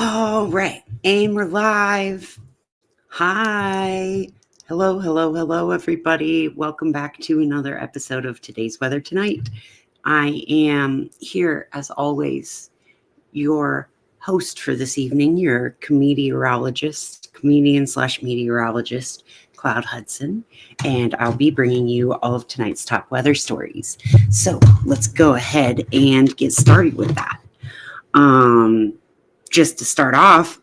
All right, and we're live. Hi. Hello, everybody. Welcome back to another episode of Today's Weather Tonight. I am here, as always, your host for this evening, your comedian/meteorologist, Cloud Hudson, and I'll be bringing you all of tonight's top weather stories. So let's go ahead and get started with that. Just to start off,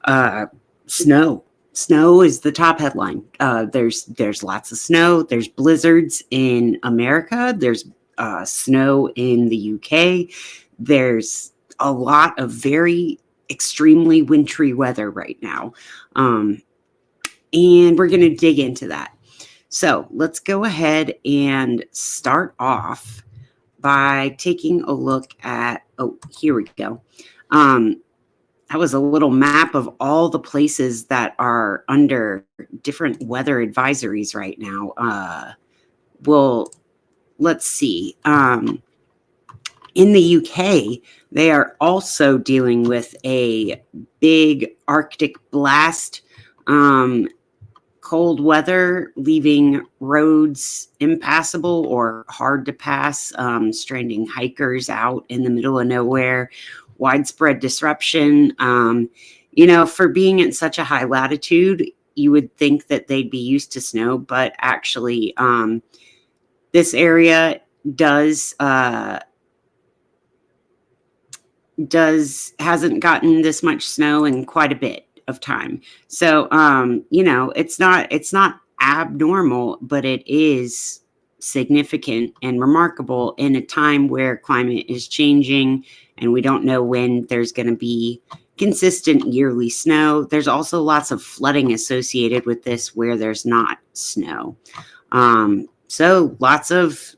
snow. Snow is the top headline. There's lots of snow. There's blizzards in America. There's snow in the UK. There's a lot of very extremely wintry weather right now. And we're going to dig into that. So let's go ahead and start off by taking a look at, here we go. That was a little map of all the places that are under different weather advisories right now. Well, let's see. In the UK, they are also dealing with a big Arctic blast, cold weather, leaving roads impassable or hard to pass, stranding hikers out in the middle of nowhere. Widespread disruption. For being at such a high latitude, you would think that they'd be used to snow, but actually, this area hasn't gotten this much snow in quite a bit of time. So, it's not abnormal, but it is significant and remarkable in a time where climate is changing and we don't know when there's going to be consistent yearly snow. There's also lots of flooding associated with this where there's not snow. So lots of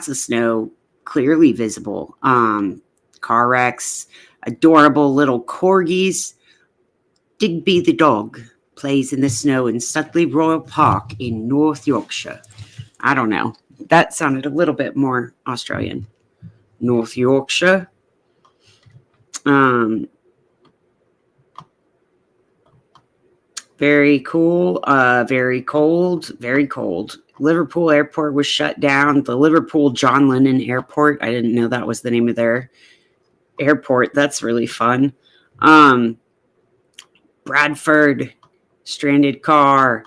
snow clearly visible. Car wrecks, adorable little corgis. Digby the dog plays in the snow in Studley Royal Park in North Yorkshire. I don't know. That sounded a little bit more Australian. North Yorkshire. Very cool. Very cold. Liverpool Airport was shut down. The Liverpool John Lennon Airport. I didn't know that was the name of their airport. That's really fun. Bradford, stranded car.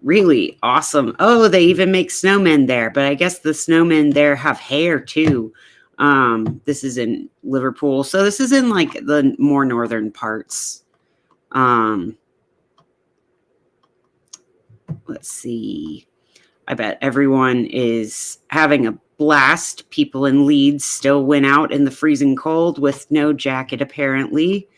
Really awesome. Oh, they even make snowmen there, but I guess the snowmen there have hair too. This is in Liverpool. So this is in like the more northern parts. Let's see. I bet everyone is having a blast. People in Leeds still went out in the freezing cold with no jacket, apparently,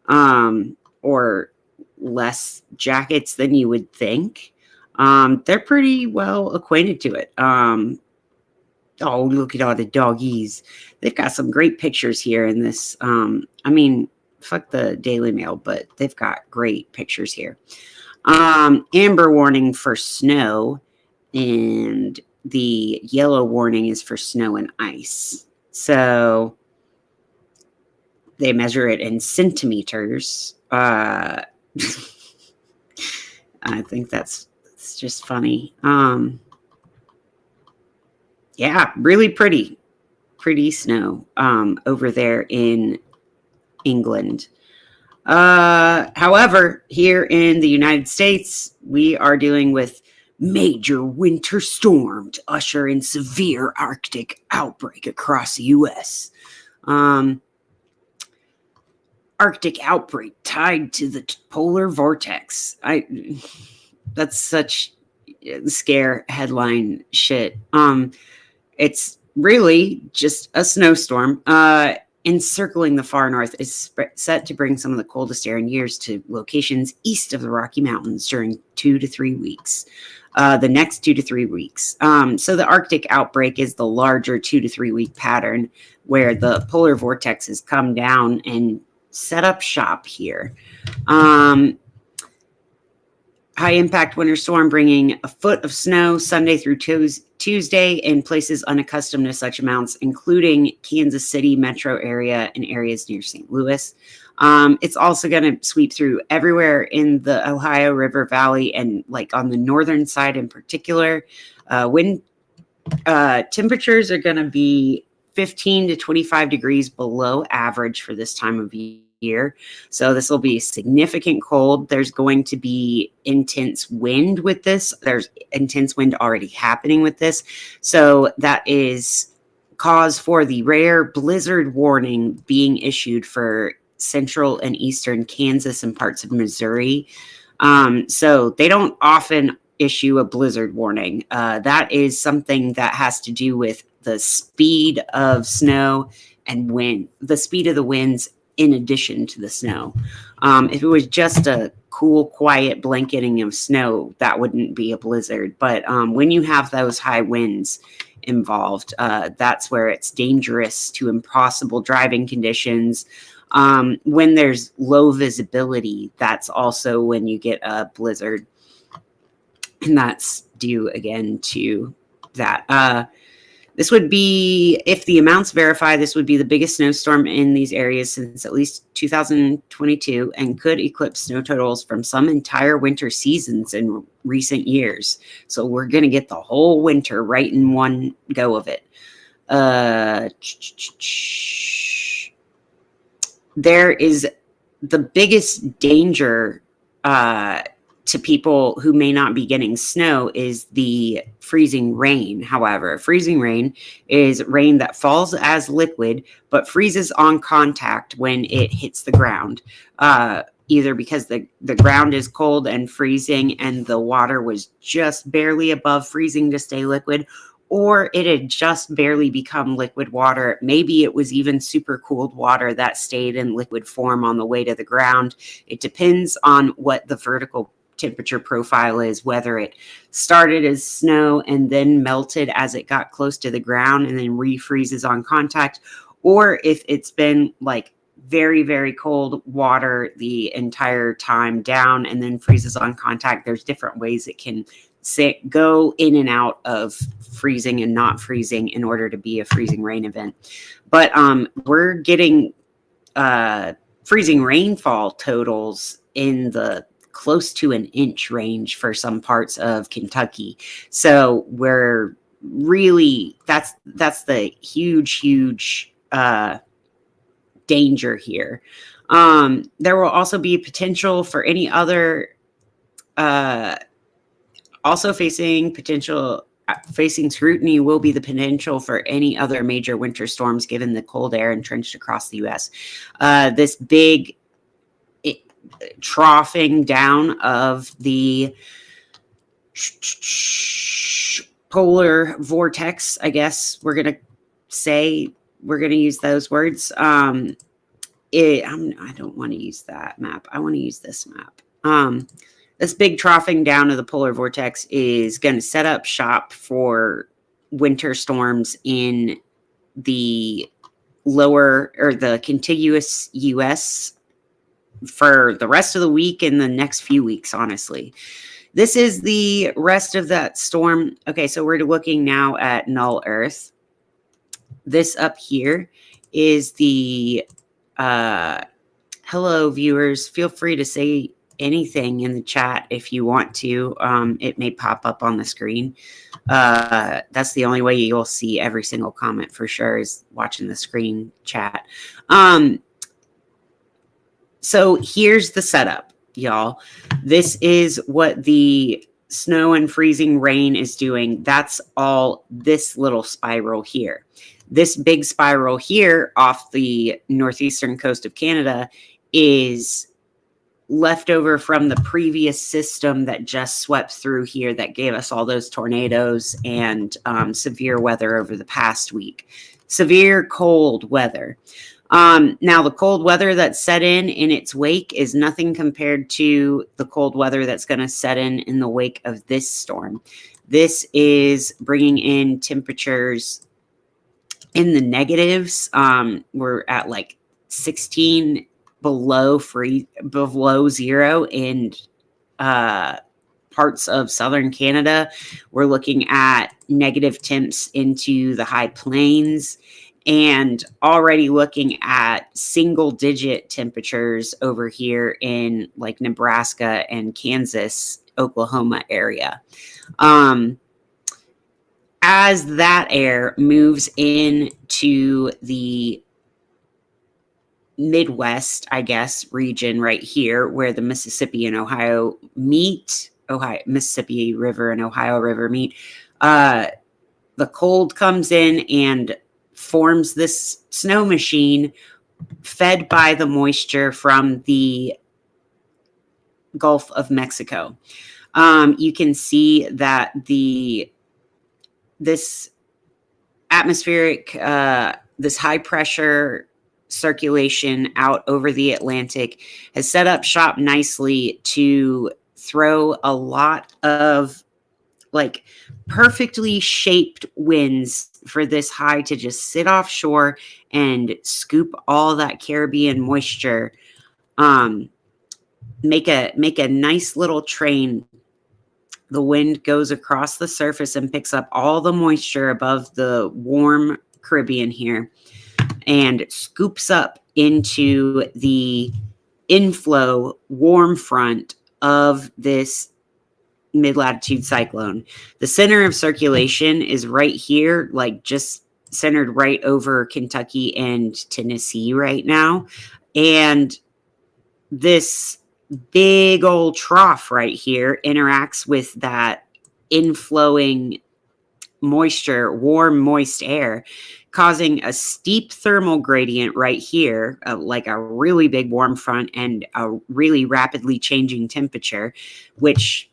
or less jackets than you would think. They're pretty well acquainted to it. Oh, look at all the doggies. They've got some great pictures here in this. Fuck the Daily Mail, but they've got great pictures here. Amber warning for snow, and the yellow warning is for snow and ice. So they measure it in centimeters. I think it's just funny. Yeah, really pretty snow over there in England. However, here in the United States, we are dealing with major winter storm to usher in severe Arctic outbreak across the U.S. Arctic outbreak tied to the polar vortex. That's such scare headline shit. It's really just a snowstorm. Encircling the far north is set to bring some of the coldest air in years to locations east of the Rocky Mountains during 2 to 3 weeks. The next 2 to 3 weeks. So the Arctic outbreak is the larger 2 to 3 week pattern where the polar vortex has come down and set up shop here. High impact winter storm bringing a foot of snow Sunday through Tuesday in places unaccustomed to such amounts, including Kansas City metro area and areas near St. Louis. It's also going to sweep through everywhere in the Ohio River Valley and like on the northern side in particular. Wind temperatures are going to be 15 to 25 degrees below average for this time of year. So this will be significant cold. There's going to be intense wind with this. There's intense wind already happening with this. So that is cause for the rare blizzard warning being issued for central and eastern Kansas and parts of Missouri. So they don't often issue a blizzard warning. That is something that has to do with the speed of snow and wind, the speed of the winds in addition to the snow. If it was just a cool, quiet blanketing of snow, that wouldn't be a blizzard. But when you have those high winds involved, that's where it's dangerous to impossible driving conditions. When there's low visibility, that's also when you get a blizzard. And that's due again to that. This would be, if the amounts verify, this would be the biggest snowstorm in these areas since at least 2022 and could eclipse snow totals from some entire winter seasons in recent years. So we're going to get the whole winter right in one go of it. There is the biggest danger to people who may not be getting snow is the freezing rain. However, freezing rain is rain that falls as liquid but freezes on contact when it hits the ground, either because the ground is cold and freezing and the water was just barely above freezing to stay liquid, or it had just barely become liquid water. Maybe it was even super cooled water that stayed in liquid form on the way to the ground. It depends on what the vertical temperature profile is, whether it started as snow and then melted as it got close to the ground and then refreezes on contact, or if it's been like very, very cold water the entire time down and then freezes on contact. There's different ways it can go in and out of freezing and not freezing in order to be a freezing rain event. But we're getting freezing rainfall totals in the close to an inch range for some parts of Kentucky. So we're really, that's the huge danger here. There will also be potential for any other also facing scrutiny will be the potential for any other major winter storms given the cold air entrenched across the U.S. This big troughing down of the polar vortex, I guess we're going to use those words. I don't want to use that map. I want to use this map. This big troughing down of the polar vortex is going to set up shop for winter storms in the lower or the contiguous U.S. for the rest of the week and the next few weeks, honestly. This is the rest of that storm. Okay, so we're looking now at null Earth. This up here is the hello, viewers. Feel free to say anything in the chat if you want to. It may pop up on the screen. That's the only way you'll see every single comment for sure, is watching the screen chat. So here's the setup, y'all. This is what the snow and freezing rain is doing. That's all this little spiral here. This big spiral here off the northeastern coast of Canada is left over from the previous system that just swept through here that gave us all those tornadoes and severe weather over the past week. Severe cold weather. Now, the cold weather that set in its wake is nothing compared to the cold weather that's going to set in the wake of this storm. This is bringing in temperatures in the negatives. We're at like 16 below zero in parts of southern Canada. We're looking at negative temps into the high plains and already looking at single digit temperatures over here in like Nebraska and Kansas, Oklahoma area. As that air moves into the Midwest, I guess, region right here where the Mississippi and Ohio meet, Mississippi River and Ohio River meet, the cold comes in and forms this snow machine fed by the moisture from the Gulf of Mexico. You can see that this atmospheric, this high pressure circulation out over the Atlantic has set up shop nicely to throw a lot of like perfectly shaped winds for this high to just sit offshore and scoop all that Caribbean moisture. Make a nice little train. The wind goes across the surface and picks up all the moisture above the warm Caribbean here and scoops up into the inflow warm front of this mid-latitude cyclone. The center of circulation is right here, like just centered right over Kentucky and Tennessee right now. And this big old trough right here interacts with that inflowing moisture, warm, moist air, causing a steep thermal gradient right here, like a really big warm front and a really rapidly changing temperature, which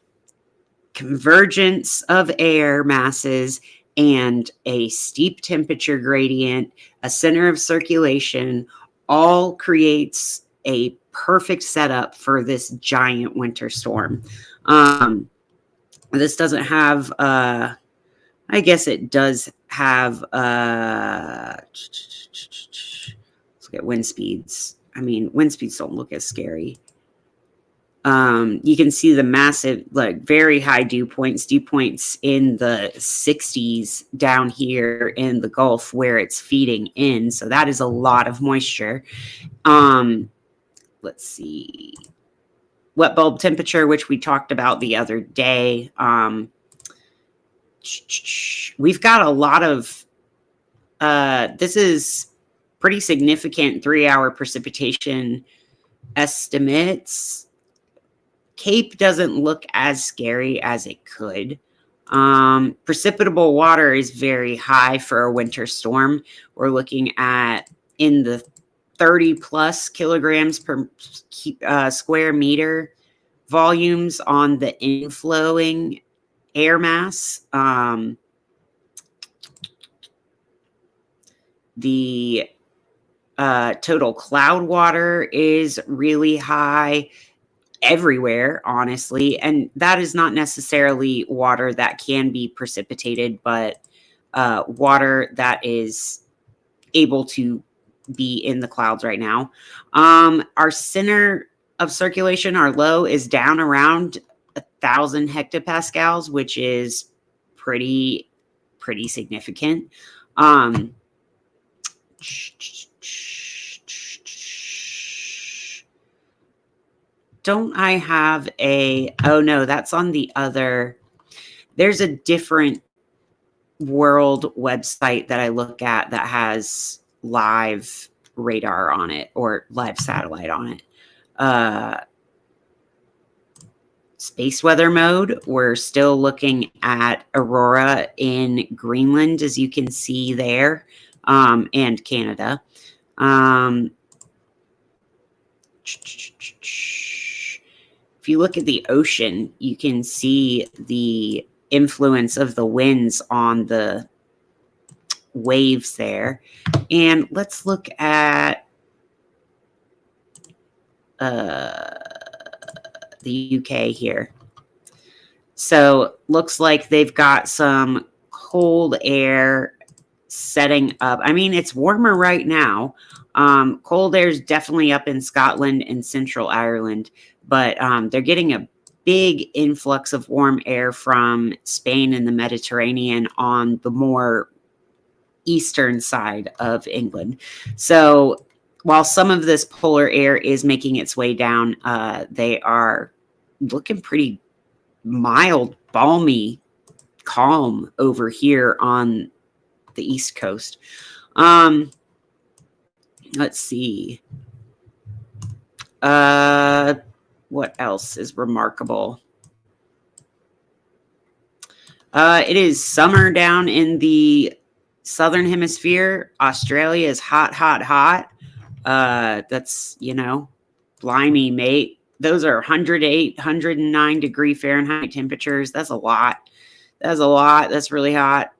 convergence of air masses and a steep temperature gradient, a center of circulation, all creates a perfect setup for this giant winter storm. This doesn't have, I guess it does have, let's look at wind speeds. I mean, wind speeds don't look as scary. You can see the massive, like very high dew points in the 60s down here in the Gulf where it's feeding in. So that is a lot of moisture. Let's see. Wet bulb temperature, which we talked about the other day. We've got a lot of, this is pretty significant 3-hour precipitation estimates. Cape doesn't look as scary as it could. Precipitable water is very high for a winter storm. We're looking at in the 30 plus kilograms per square meter volumes on the inflowing air mass. The total cloud water is really high everywhere, honestly, and that is not necessarily water that can be precipitated, but water that is able to be in the clouds right now. Our center of circulation, our low, is down around 1,000 hectopascals, which is pretty significant. Don't I have a, oh no, that's on the other, there's a different world website that I look at that has live radar on it or live satellite on it. Space weather mode, we're still looking at aurora in Greenland, as you can see there, and Canada. If you look at the ocean, you can see the influence of the winds on the waves there. And let's look at the UK here. So looks like they've got some cold air setting up. I mean, it's warmer right now. Cold air is definitely up in Scotland and Central Ireland, but they're getting a big influx of warm air from Spain and the Mediterranean on the more eastern side of England. So while some of this polar air is making its way down, they are looking pretty mild, balmy, calm over here on the East Coast. Let's see. What else is remarkable? It is summer down in the southern hemisphere. Australia is hot, hot, hot. That's, blimey, mate. Those are 108, 109 degree Fahrenheit temperatures. That's a lot. That's really hot.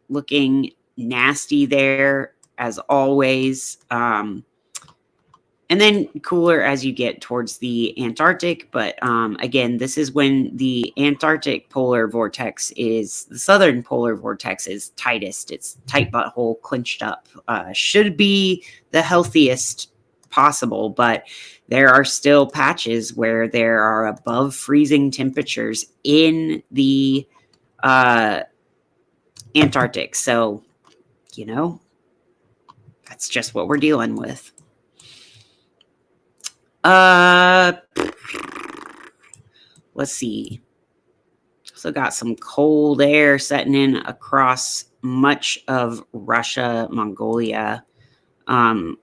Looking nasty there as always. And then cooler as you get towards the Antarctic. But again, this is when the Antarctic polar vortex the southern polar vortex is tightest. It's tight butthole, clinched up. Should be the healthiest possible, but there are still patches where there are above freezing temperatures in the Antarctic. So, that's just what we're dealing with. Let's see. So got some cold air setting in across much of Russia, Mongolia,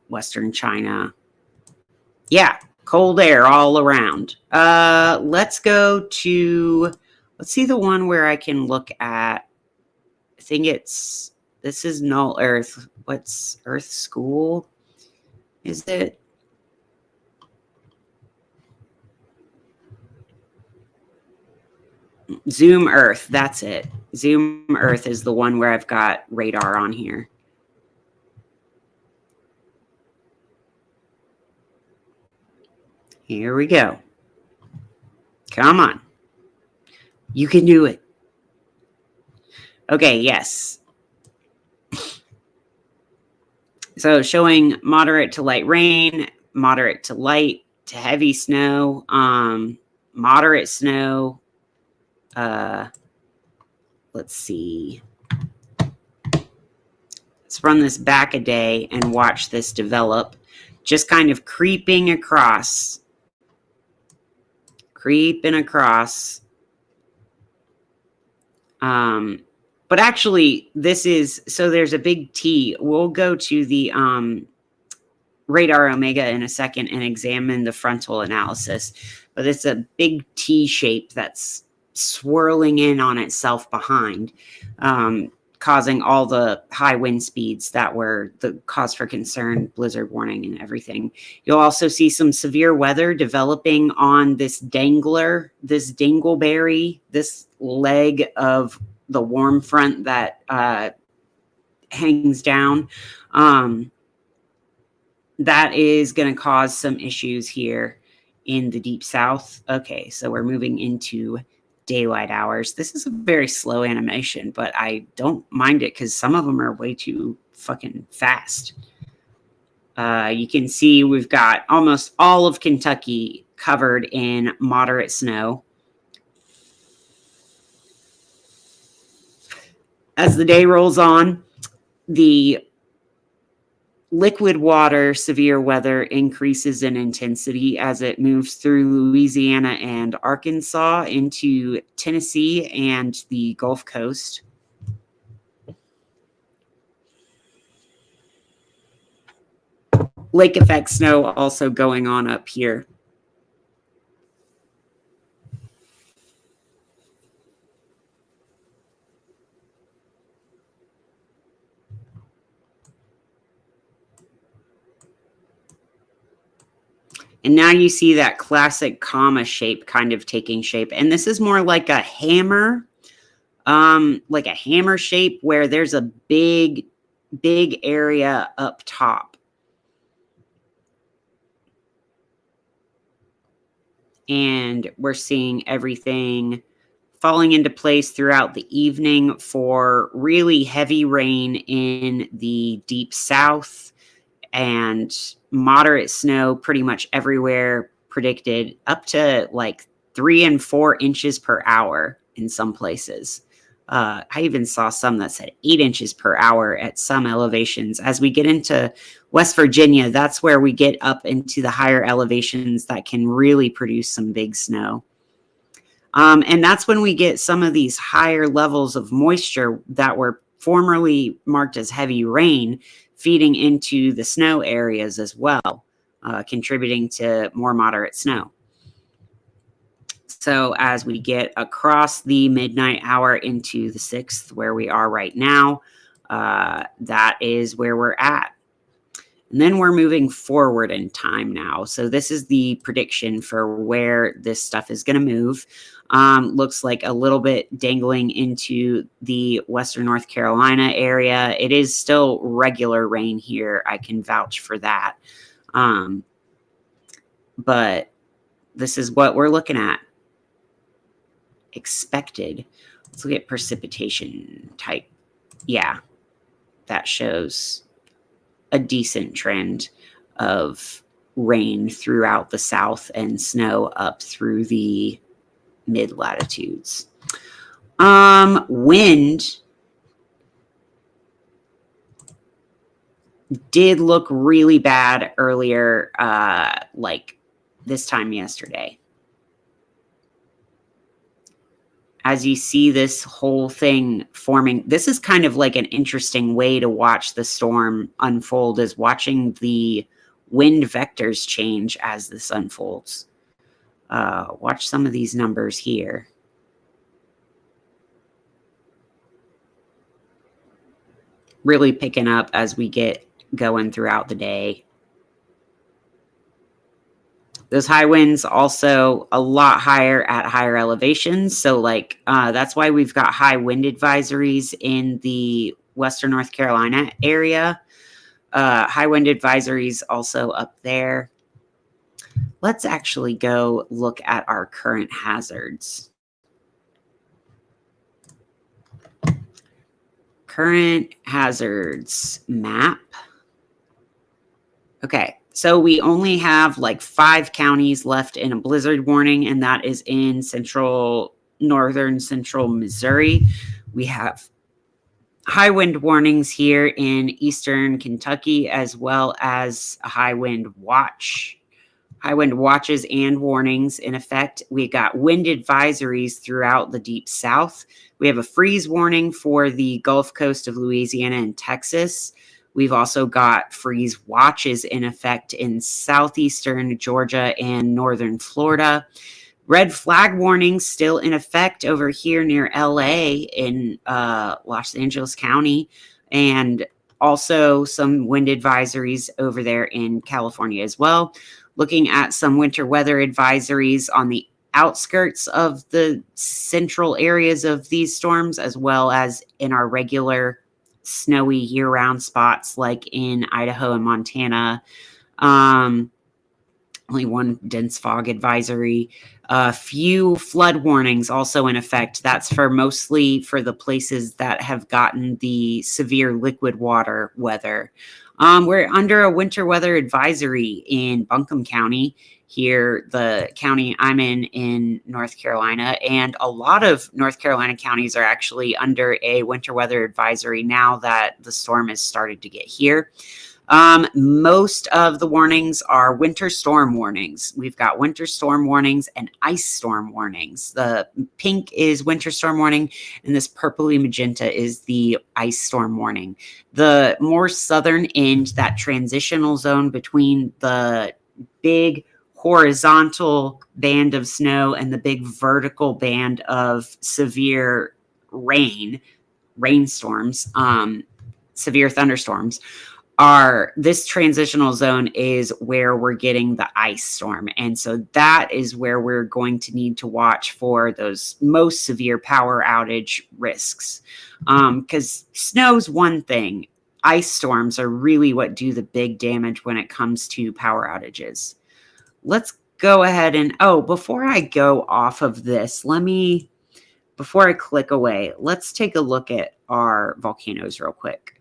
Western China. Yeah, cold air all around. Let's see the one where I can look at, I think this is null Earth. What's Earth School? Is it? Zoom Earth, that's it. Zoom Earth is the one where I've got radar on here. Here we go. Come on. You can do it. Okay, yes. So showing moderate to light rain, moderate to light to heavy snow, moderate snow. Let's see. Let's run this back a day and watch this develop. Just kind of creeping across. But actually, there's a big T. We'll go to the radar omega in a second and examine the frontal analysis. But it's a big T shape that's swirling in on itself behind, causing all the high wind speeds that were the cause for concern, blizzard warning and everything. You'll also see some severe weather developing on this dangleberry, this leg of the warm front that hangs down. That is going to cause some issues here in the deep south. Okay, so we're moving into daylight hours. This is a very slow animation, but I don't mind it because some of them are way too fucking fast. You can see we've got almost all of Kentucky covered in moderate snow. As the day rolls on, the liquid water severe weather increases in intensity as it moves through Louisiana and Arkansas into Tennessee and the Gulf Coast. Lake effect snow also going on up here. And now you see that classic comma shape kind of taking shape. And this is more like a hammer shape where there's a big area up top. And we're seeing everything falling into place throughout the evening for really heavy rain in the deep south and moderate snow pretty much everywhere, predicted up to like 3 and 4 inches per hour in some places. I even saw some that said 8 inches per hour at some elevations. As we get into West Virginia, that's where we get up into the higher elevations that can really produce some big snow. And that's when we get some of these higher levels of moisture that were formerly marked as heavy rain feeding into the snow areas as well, contributing to more moderate snow. So as we get across the midnight hour into the 6th, where we are right now, that is where we're at. And then we're moving forward in time now. So this is the prediction for where this stuff is going to move. Looks like a little bit dangling into the Western North Carolina area. It is still regular rain here. I can vouch for that. But this is what we're looking at. Expected. Let's look at precipitation type. Yeah, that shows a decent trend of rain throughout the south and snow up through the mid latitudes. Wind did look really bad earlier, like this time yesterday. As you see this whole thing forming, this is kind of like an interesting way to watch the storm unfold, is watching the wind vectors change as this unfolds. Watch some of these numbers here. Really picking up as we get going throughout the day. Those high winds also a lot higher at higher elevations. So like that's why we've got high wind advisories in the Western North Carolina area. High wind advisories also up there. Let's actually go look at our current hazards. Current hazards map. Okay. So we only have like 5 counties left in a blizzard warning, and that is in northern central Missouri. We have high wind warnings here in eastern Kentucky, as well as a high wind watch. High wind watches and warnings in effect. We got wind advisories throughout the deep south. We have a freeze warning for the Gulf Coast of Louisiana and Texas. We've also got freeze watches in effect in southeastern Georgia and northern Florida. Red flag warnings still in effect over here near LA in Los Angeles County, and also some wind advisories over there in California as well. Looking at some winter weather advisories on the outskirts of the central areas of these storms, as well as in our regular snowy year-round spots like in Idaho and Montana. Only one dense fog advisory. Few flood warnings also in effect. That's mostly for the places that have gotten the severe liquid water weather. We're under a winter weather advisory in Buncombe County here, the county I'm in North Carolina, and a lot of North Carolina counties are actually under a winter weather advisory now that the storm has started to get here. Most of the warnings are winter storm warnings. We've got winter storm warnings and ice storm warnings. The pink is winter storm warning, and this purpley magenta is the ice storm warning. The more southern end, that transitional zone between the big horizontal band of snow and the big vertical band of severe rainstorms, severe thunderstorms, this transitional zone is where we're getting the ice storm. And so that is where we're going to need to watch for those most severe power outage risks. Because snow's one thing. Ice storms are really what do the big damage when it comes to power outages. Let's go ahead and, before I go off of this, before I click away, let's take a look at our volcanoes real quick.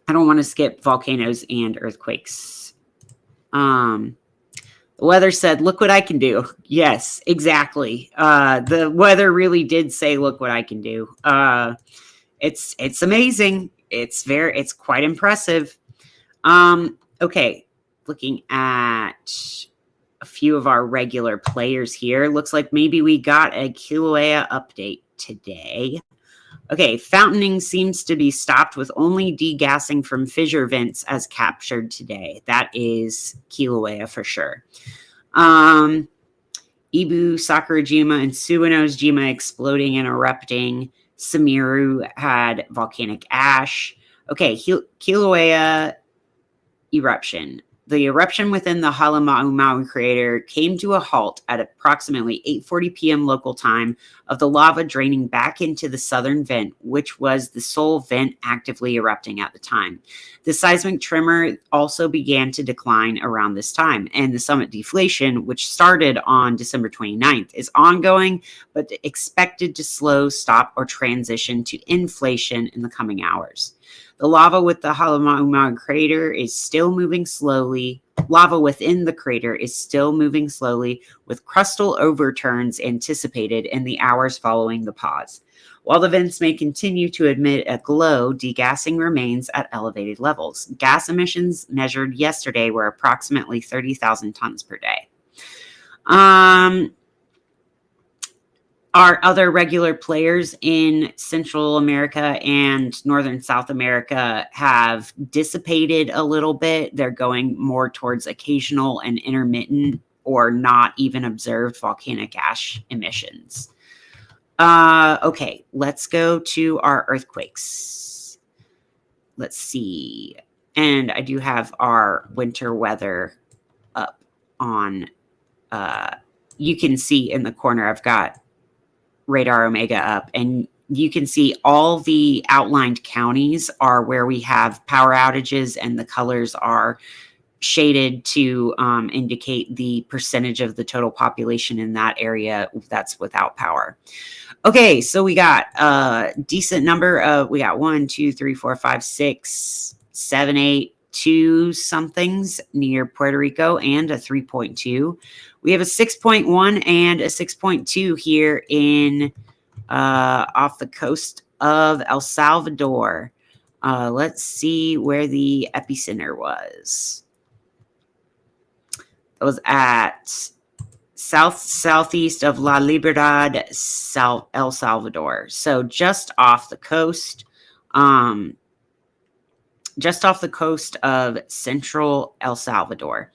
I don't want to skip volcanoes and earthquakes. The The weather said, look what I can do. Yes, exactly. The weather really did say, look what I can do. It's amazing. It's quite impressive. Okay, looking at a few of our regular players here. Looks like maybe we got a Kilauea update today. Okay, fountaining seems to be stopped with only degassing from fissure vents as captured today. That is Kilauea for sure. Ibu, Sakurajima, and Suwanosejima exploding and erupting. Samiru had volcanic ash. Okay, Kilauea eruption. The eruption within the Halemaumau crater came to a halt at approximately 8:40 p.m. local time of the lava draining back into the southern vent, which was the sole vent actively erupting at the time. The seismic tremor also began to decline around this time, and the summit deflation, which started on December 29th, is ongoing, but expected to slow, stop, or transition to inflation in the coming hours. The lava with the Halemaumau crater is still moving slowly. Lava within the crater is still moving slowly, with crustal overturns anticipated in the hours following the pause. While the vents may continue to emit a glow, degassing remains at elevated levels. Gas emissions measured yesterday were approximately 30,000 tons per day. Our other regular players in Central America and Northern South America have dissipated a little bit. They're going more towards occasional and intermittent or not even observed volcanic ash emissions. Okay, let's go to our earthquakes. Let's see. And I do have our winter weather up on, you can see in the corner, I've got Radar Omega up, and you can see all the outlined counties are where we have power outages, and the colors are shaded to indicate the percentage of the total population in that area that's without power. Okay, so we got a decent number of, we got 1, 2, 3, 4, 5, 6, 7, 8, 2 somethings near Puerto Rico and a 3.2. We have a 6.1 and a 6.2 here in off the coast of El Salvador. Let's see where the epicenter was. It was at southeast of La Libertad, El Salvador. So just off the coast, of central El Salvador.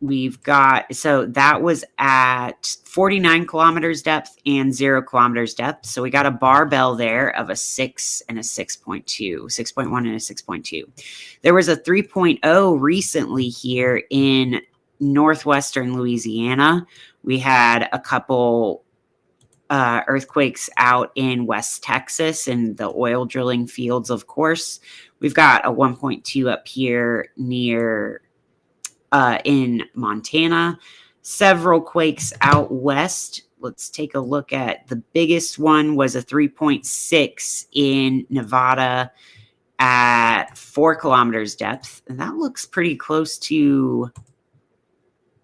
We've got, so that was at 49 kilometers depth and 0 kilometers depth. So we got a barbell there of a 6 and a 6.2, 6.1 and a 6.2. There was a 3.0 recently here in northwestern Louisiana. We had a couple earthquakes out in West Texas and the oil drilling fields, of course. We've got a 1.2 up here near in Montana. Several quakes out west. Let's take a look at the biggest one was a 3.6 in Nevada at 4 kilometers depth. And that looks pretty close to,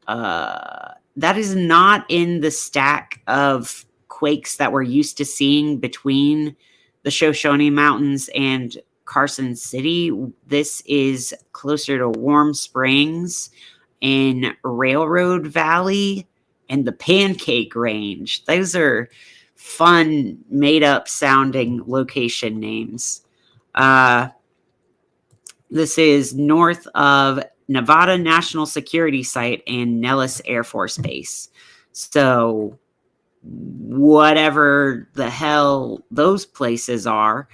that is not in the stack of quakes that we're used to seeing between the Shoshone Mountains and Carson City. This is closer to Warm Springs in Railroad Valley and the Pancake Range. Those are fun, made-up sounding location names. This is north of Nevada National Security Site and Nellis Air Force Base. So whatever the hell those places are,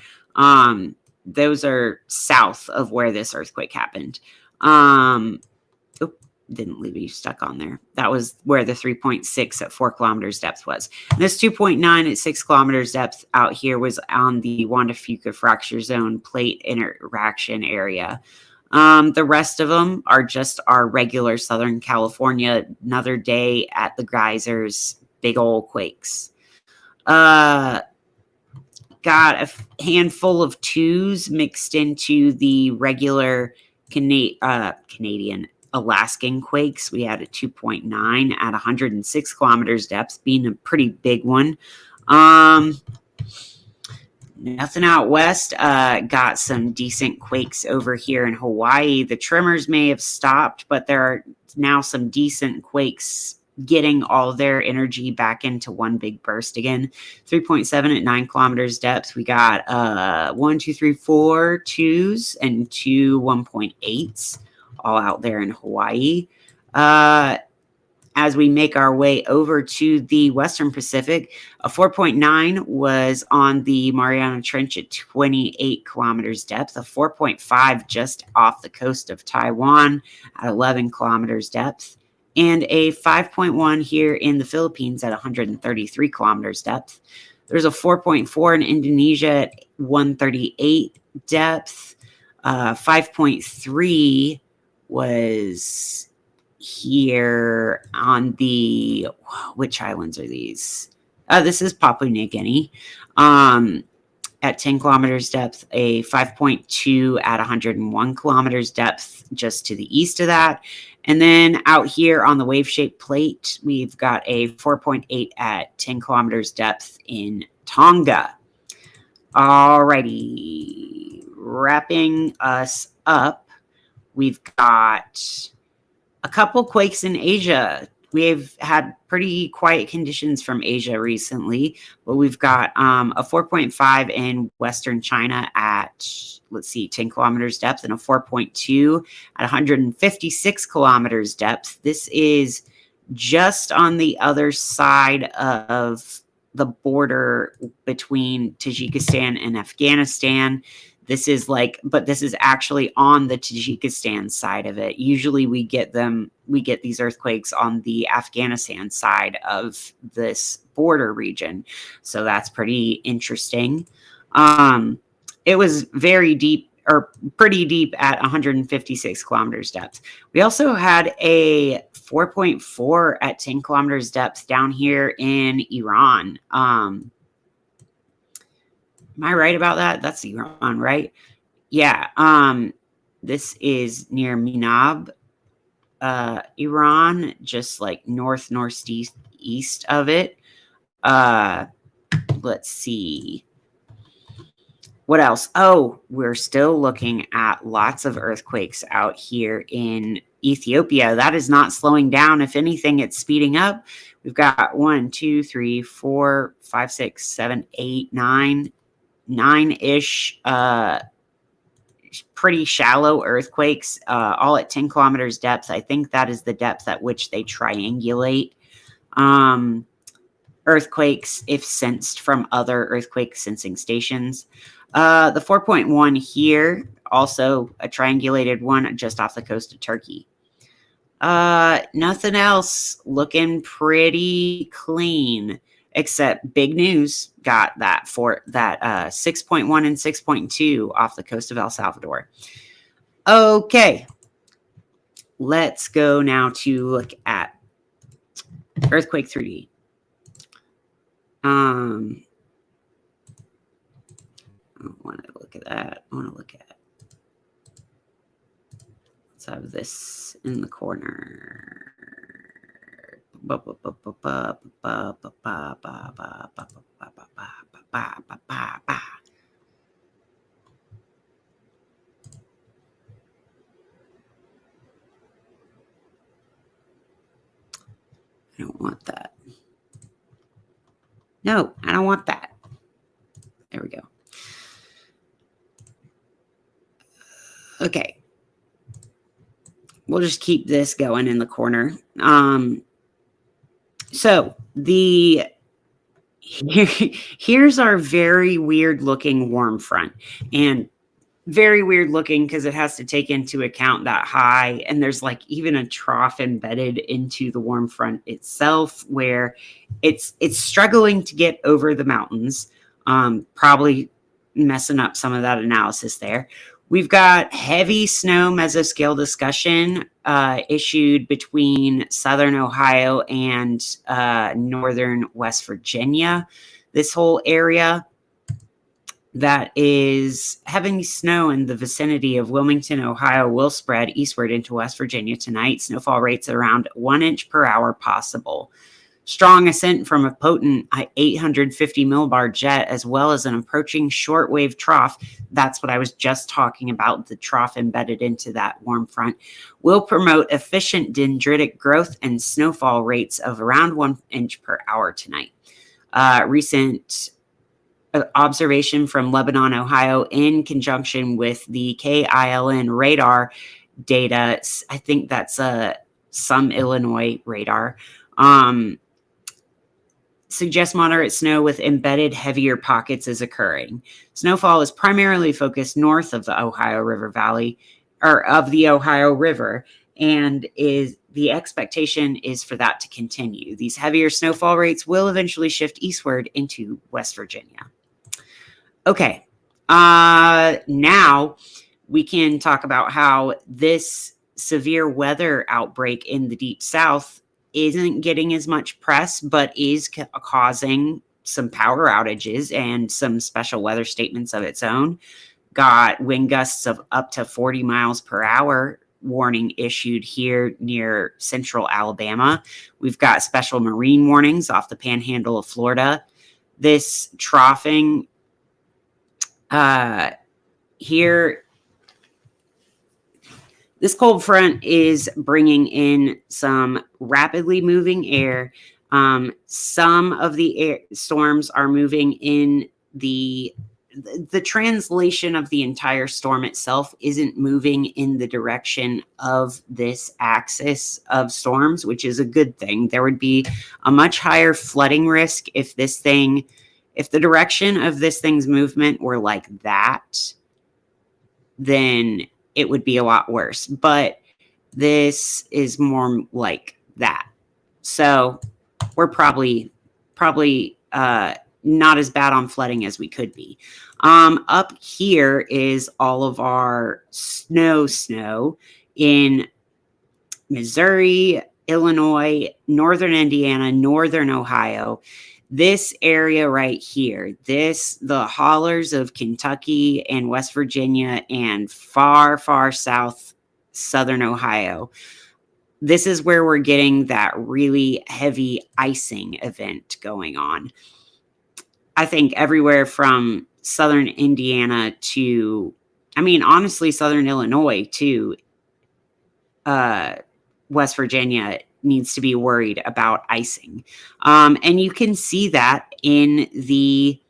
those are south of where this earthquake happened. Didn't leave you stuck on there. That was where the 3.6 at 4 kilometers depth was. This 2.9 at 6 kilometers depth out here was on the Juan de Fuca fracture zone plate interaction area. The rest of them are just our regular Southern California, another day at the geysers, big old quakes. Got a handful of 2s mixed into the regular Canadian Alaskan quakes. We had a 2.9 at 106 kilometers depth, being a pretty big one. Nothing out west. Got some decent quakes over here in Hawaii. The tremors may have stopped, but there are now some decent quakes getting all their energy back into one big burst again. 3.7 at 9 kilometers depth. We got 1, 2, 3, 4 2s and 2 1.8s all out there in Hawaii. As we make our way over to the Western Pacific, a 4.9 was on the Mariana Trench at 28 kilometers depth, a 4.5 just off the coast of Taiwan at 11 kilometers depth, and a 5.1 here in the Philippines at 133 kilometers depth. There's a 4.4 in Indonesia at 138 depth. 5.3 was here on the, which islands are these? This is Papua New Guinea at 10 kilometers depth, a 5.2 at 101 kilometers depth just to the east of that. And then out here on the wave-shaped plate, we've got a 4.8 at 10 kilometers depth in Tonga. Alrighty, wrapping us up, we've got a couple quakes in Asia. We've had pretty quiet conditions from Asia recently, but we've got a 4.5 in Western China at, 10 kilometers depth, and a 4.2 at 156 kilometers depth. This is just on the other side of the border between Tajikistan and Afghanistan. This is actually on the Tajikistan side of it. Usually we get these earthquakes on the Afghanistan side of this border region. So that's pretty interesting. It was very deep, or pretty deep, at 156 kilometers depth. We also had a 4.4 at 10 kilometers depth down here in Iran. Am I right about that? That's Iran, right? Yeah. This is near Minab, Iran, just like northeast of it. Let's see. What else? Oh, we're still looking at lots of earthquakes out here in Ethiopia. That is not slowing down. If anything, it's speeding up. We've got 1, 2, 3, 4, 5, 6, 7, 8, 9-ish pretty shallow earthquakes, all at 10 kilometers depth. I think that is the depth at which they triangulate earthquakes if sensed from other earthquake sensing stations. The 4.1 here, also a triangulated one just off the coast of Turkey. Nothing else, looking pretty clean, except big news, got that 6.1 and 6.2 off the coast of El Salvador. Okay, let's go now to look at earthquake 3D. I want to look at that. Let's have this in the corner. I don't want that. No, I don't want that. There we go. Okay. We'll just keep this going in the corner. So here's our very weird looking warm front, and very weird looking because it has to take into account that high, and there's like even a trough embedded into the warm front itself where it's struggling to get over the mountains, probably messing up some of that analysis there. We've got heavy snow mesoscale discussion issued between southern Ohio and northern West Virginia. This whole area. that is heavy snow in the vicinity of Wilmington, Ohio, will spread eastward into West Virginia tonight. Snowfall rates around 1 inch per hour possible. Strong ascent from a potent 850 millibar jet, as well as an approaching shortwave trough. That's what I was just talking about, the trough embedded into that warm front, will promote efficient dendritic growth and snowfall rates of around 1 inch per hour tonight. Recent observation from Lebanon, Ohio, in conjunction with the KILN radar data. I think that's some Illinois radar. Suggests moderate snow with embedded heavier pockets is occurring. Snowfall is primarily focused north of the Ohio River Valley, or of the Ohio River, and the expectation is for that to continue. These heavier snowfall rates will eventually shift eastward into West Virginia. Okay, now we can talk about how this severe weather outbreak in the Deep South isn't getting as much press, but is causing some power outages and some special weather statements of its own. Got wind gusts of up to 40 miles per hour warning issued here near central Alabama. We've got special marine warnings off the panhandle of Florida. This troughing here, this cold front is bringing in some rapidly moving air. Some of the storms are moving in the translation of the entire storm itself isn't moving in the direction of this axis of storms, which is a good thing. There would be a much higher flooding risk if the direction of this thing's movement were like that, then it would be a lot worse. But this is more like that. So we're probably not as bad on flooding as we could be. Up here is all of our snow in Missouri, Illinois, northern Indiana, northern Ohio. This area right here, the hollers of Kentucky and West Virginia and far, far south, southern Ohio. This is where we're getting that really heavy icing event going on. I think everywhere from southern Indiana to, honestly, southern Illinois to West Virginia needs to be worried about icing. And you can see that in the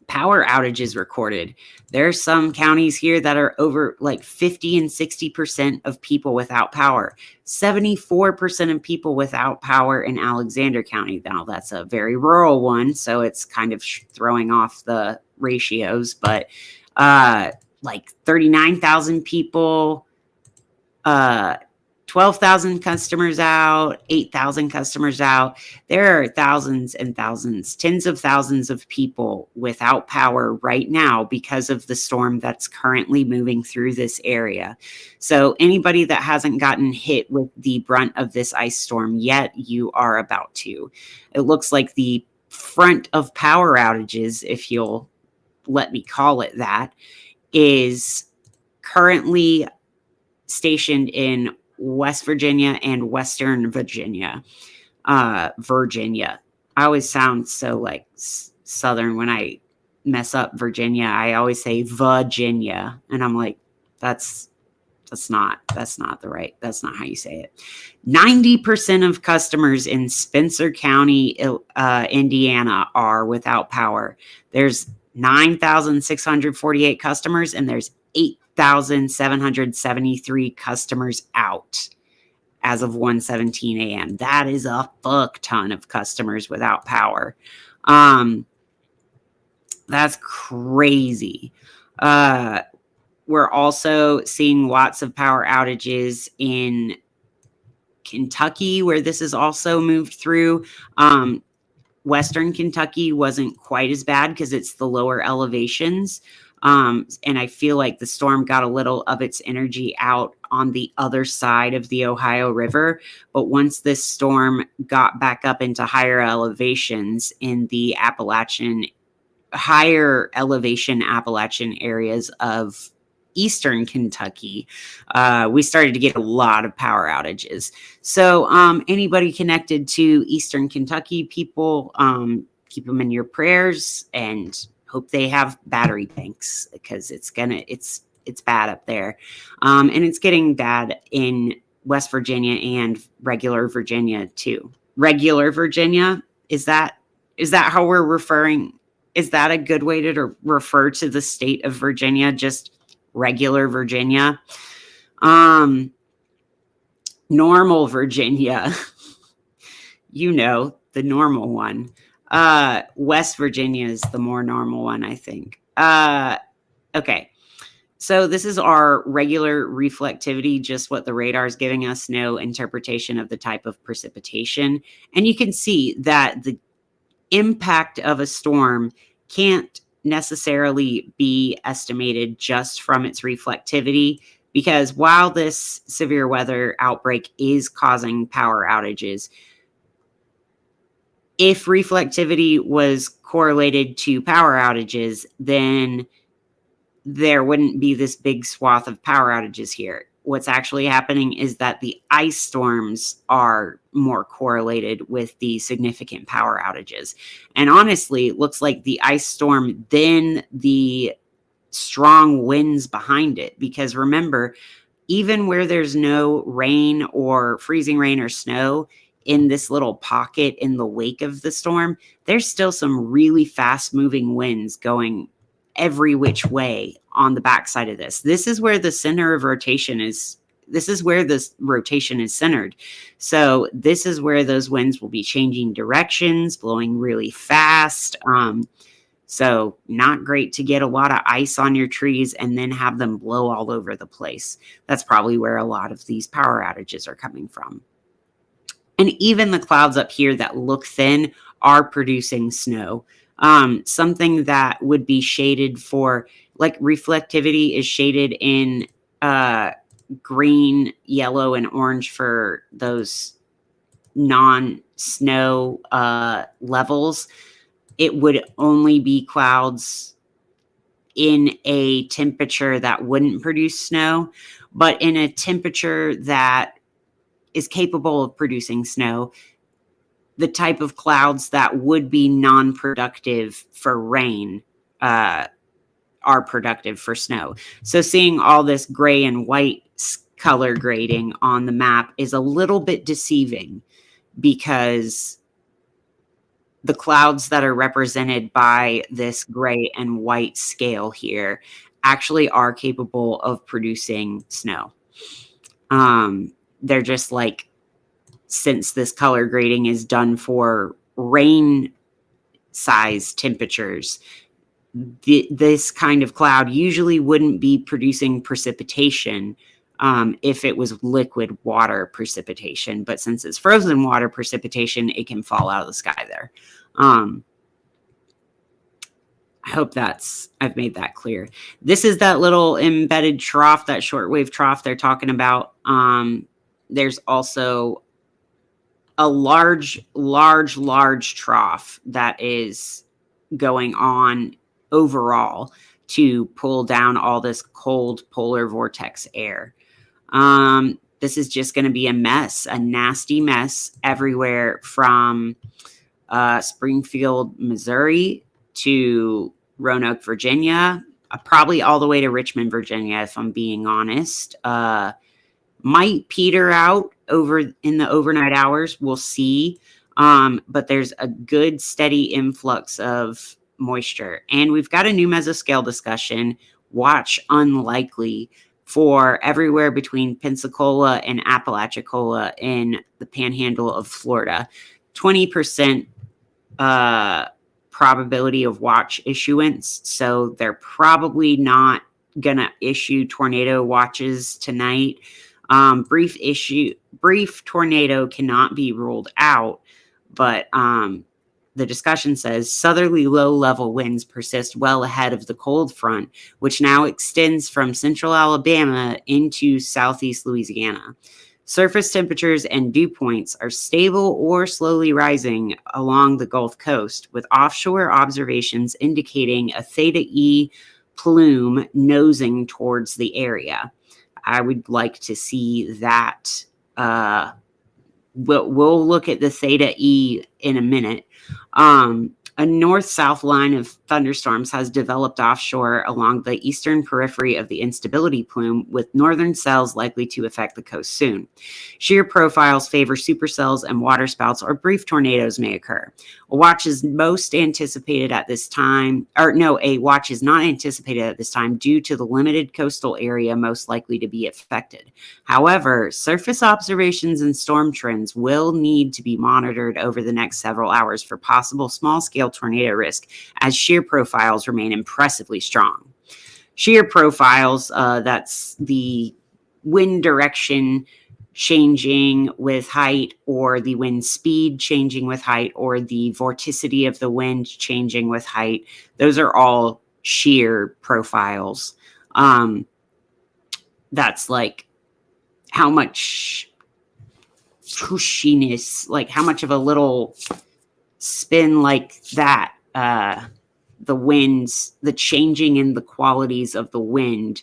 power outages recorded. There are some counties here that are over like 50 and 60% of people without power. 74% of people without power in Alexander County. Now, that's a very rural one, so it's kind of throwing off the ratios, but like 39,000 people, 12,000 customers out, 8,000 customers out. There are thousands and thousands, tens of thousands of people without power right now because of the storm that's currently moving through this area. So anybody that hasn't gotten hit with the brunt of this ice storm yet, you are about to. It looks like the front of power outages, if you'll let me call it that, is currently stationed in West Virginia and Western Virginia. Virginia. I always sound so like Southern when I mess up Virginia. I always say Virginia, and I'm like, that's not how you say it. 90% of customers in Spencer County, Indiana, are without power. There's 9,648 customers, and there's 8,773 customers out as of 1:17 a.m. That is a fuck ton of customers without power. That's crazy. We're also seeing lots of power outages in Kentucky, where this is also moved through. Western Kentucky wasn't quite as bad because it's the lower elevations. And I feel like the storm got a little of its energy out on the other side of the Ohio River. But once this storm got back up into higher elevations in the Appalachian higher elevation Appalachian areas of eastern Kentucky, we started to get a lot of power outages. So anybody connected to eastern Kentucky people, keep them in your prayers and hope they have battery banks, because it's bad up there. And it's getting bad in West Virginia and regular Virginia too. Regular Virginia, is that how we're referring? Is that a good way to refer to the state of Virginia? Just regular Virginia? Normal Virginia, the normal one. West Virginia is the more normal one, I think. Okay. So this is our regular reflectivity, just what the radar is giving us, no interpretation of the type of precipitation. And you can see that the impact of a storm can't necessarily be estimated just from its reflectivity, because while this severe weather outbreak is causing power outages, if reflectivity was correlated to power outages, then there wouldn't be this big swath of power outages here. What's actually happening is that the ice storms are more correlated with the significant power outages. And honestly, it looks like the ice storm, then the strong winds behind it. Because remember, even where there's no rain or freezing rain or snow in this little pocket in the wake of the storm, there's still some really fast moving winds going every which way on the backside of this. This is where the center of rotation is. This is where this rotation is centered. So this is where those winds will be changing directions, blowing really fast. So not great to get a lot of ice on your trees and then have them blow all over the place. That's probably where a lot of these power outages are coming from. And even the clouds up here that look thin are producing snow. Something that would be shaded for, like, reflectivity is shaded in green, yellow, and orange for those non-snow levels. It would only be clouds in a temperature that wouldn't produce snow, but in a temperature that is capable of producing snow, the type of clouds that would be non-productive for rain are productive for snow. So seeing all this gray and white color grading on the map is a little bit deceiving, because the clouds that are represented by this gray and white scale here actually are capable of producing snow. They're just like, since this color grading is done for rain size temperatures, this kind of cloud usually wouldn't be producing precipitation if it was liquid water precipitation. But since it's frozen water precipitation, it can fall out of the sky there. I hope I've made that clear. This is that little embedded trough, that shortwave trough they're talking about. There's also a large trough that is going on overall to pull down all this cold polar vortex air. This is just going to be a mess, a nasty mess everywhere from Springfield, Missouri to Roanoke, Virginia, probably all the way to Richmond, Virginia, if I'm being honest. Might peter out over in the overnight hours. We'll see. But there's a good steady influx of moisture. And we've got a new mesoscale discussion, watch unlikely, for everywhere between Pensacola and Apalachicola in the panhandle of Florida. 20% probability of watch issuance. So they're probably not going to issue tornado watches tonight. Brief tornado cannot be ruled out, but the discussion says southerly low-level winds persist well ahead of the cold front, which now extends from central Alabama into southeast Louisiana. Surface temperatures and dew points are stable or slowly rising along the Gulf Coast, with offshore observations indicating a theta E plume nosing towards the area. I would like to see that. We'll look at the theta E in a minute. A north-south line of thunderstorms has developed offshore along the eastern periphery of the instability plume, with northern cells likely to affect the coast soon. Shear profiles favor supercells and waterspouts, or brief tornadoes may occur. A watch is most anticipated at this time, a watch is not anticipated at this time due to the limited coastal area most likely to be affected. However, surface observations and storm trends will need to be monitored over the next several hours for possible small-scale tornado risk, as shear profiles remain impressively strong. Shear profiles, that's the wind direction changing with height, or the wind speed changing with height, or the vorticity of the wind changing with height. Those are all shear profiles. That's like how much pushiness, like how much of a little spin like that, the winds, the changing in the qualities of the wind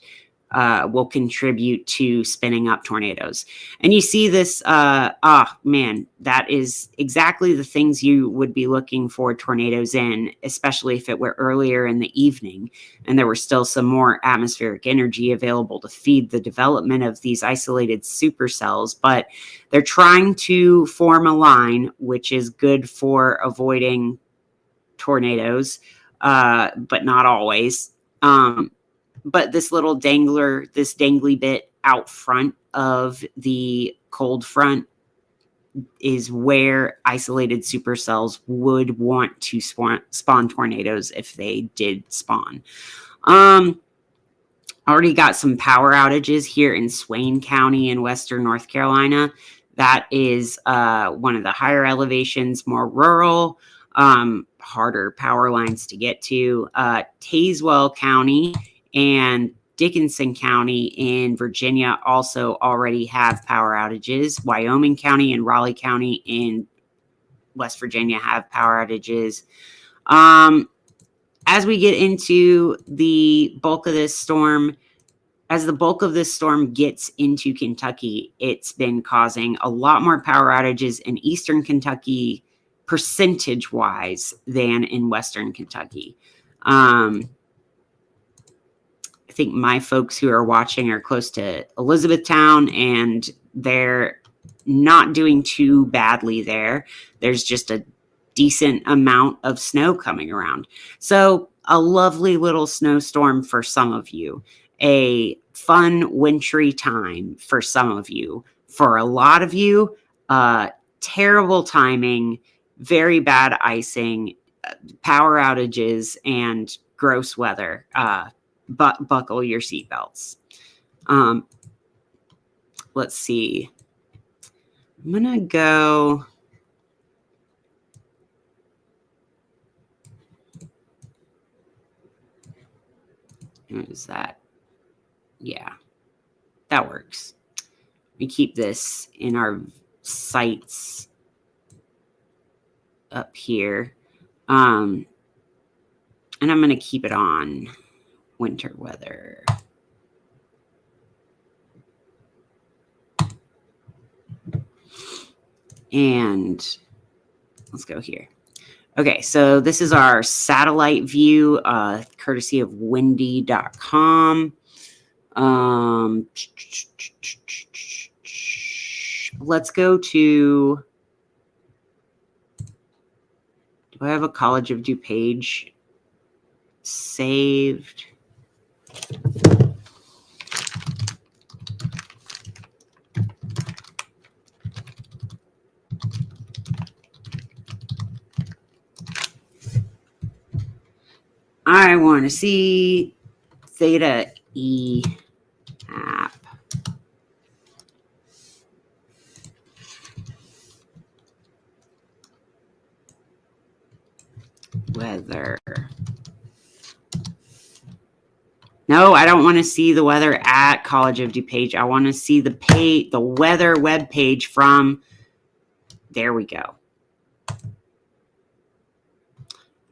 will contribute to spinning up tornadoes. And you see this, that is exactly the things you would be looking for tornadoes in, especially if it were earlier in the evening and there were still some more atmospheric energy available to feed the development of these isolated supercells. But they're trying to form a line, which is good for avoiding tornadoes, but not always. But this little dangler, this dangly bit out front of the cold front is where isolated supercells would want to spawn tornadoes if they did spawn. Already got some power outages here in Swain County in western North Carolina. That is one of the higher elevations, more rural, harder power lines to get to. Tazewell County and Dickinson County in Virginia also already have power outages. Wyoming County and Raleigh County in West Virginia have power outages. As we get into the bulk of this storm, as the bulk of this storm gets into Kentucky, it's been causing a lot more power outages in eastern Kentucky, percentage-wise, than in western Kentucky. I think my folks who are watching are close to Elizabethtown, and they're not doing too badly there. There's just a decent amount of snow coming around. So a lovely little snowstorm for some of you. A fun wintry time for some of you. For a lot of you, terrible timing, very bad icing, power outages, and gross weather. But buckle your seatbelts. Let's see. I'm gonna go. What is that? Yeah, that works. We keep this in our sights up here. And I'm gonna keep it on winter weather. And let's go here. Okay, so this is our satellite view, courtesy of windy.com. Let's go to, do I have a College of DuPage saved? I want to see theta E app. Weather. No, I don't want to see the weather at College of DuPage. I want to see the weather web page from. There we go.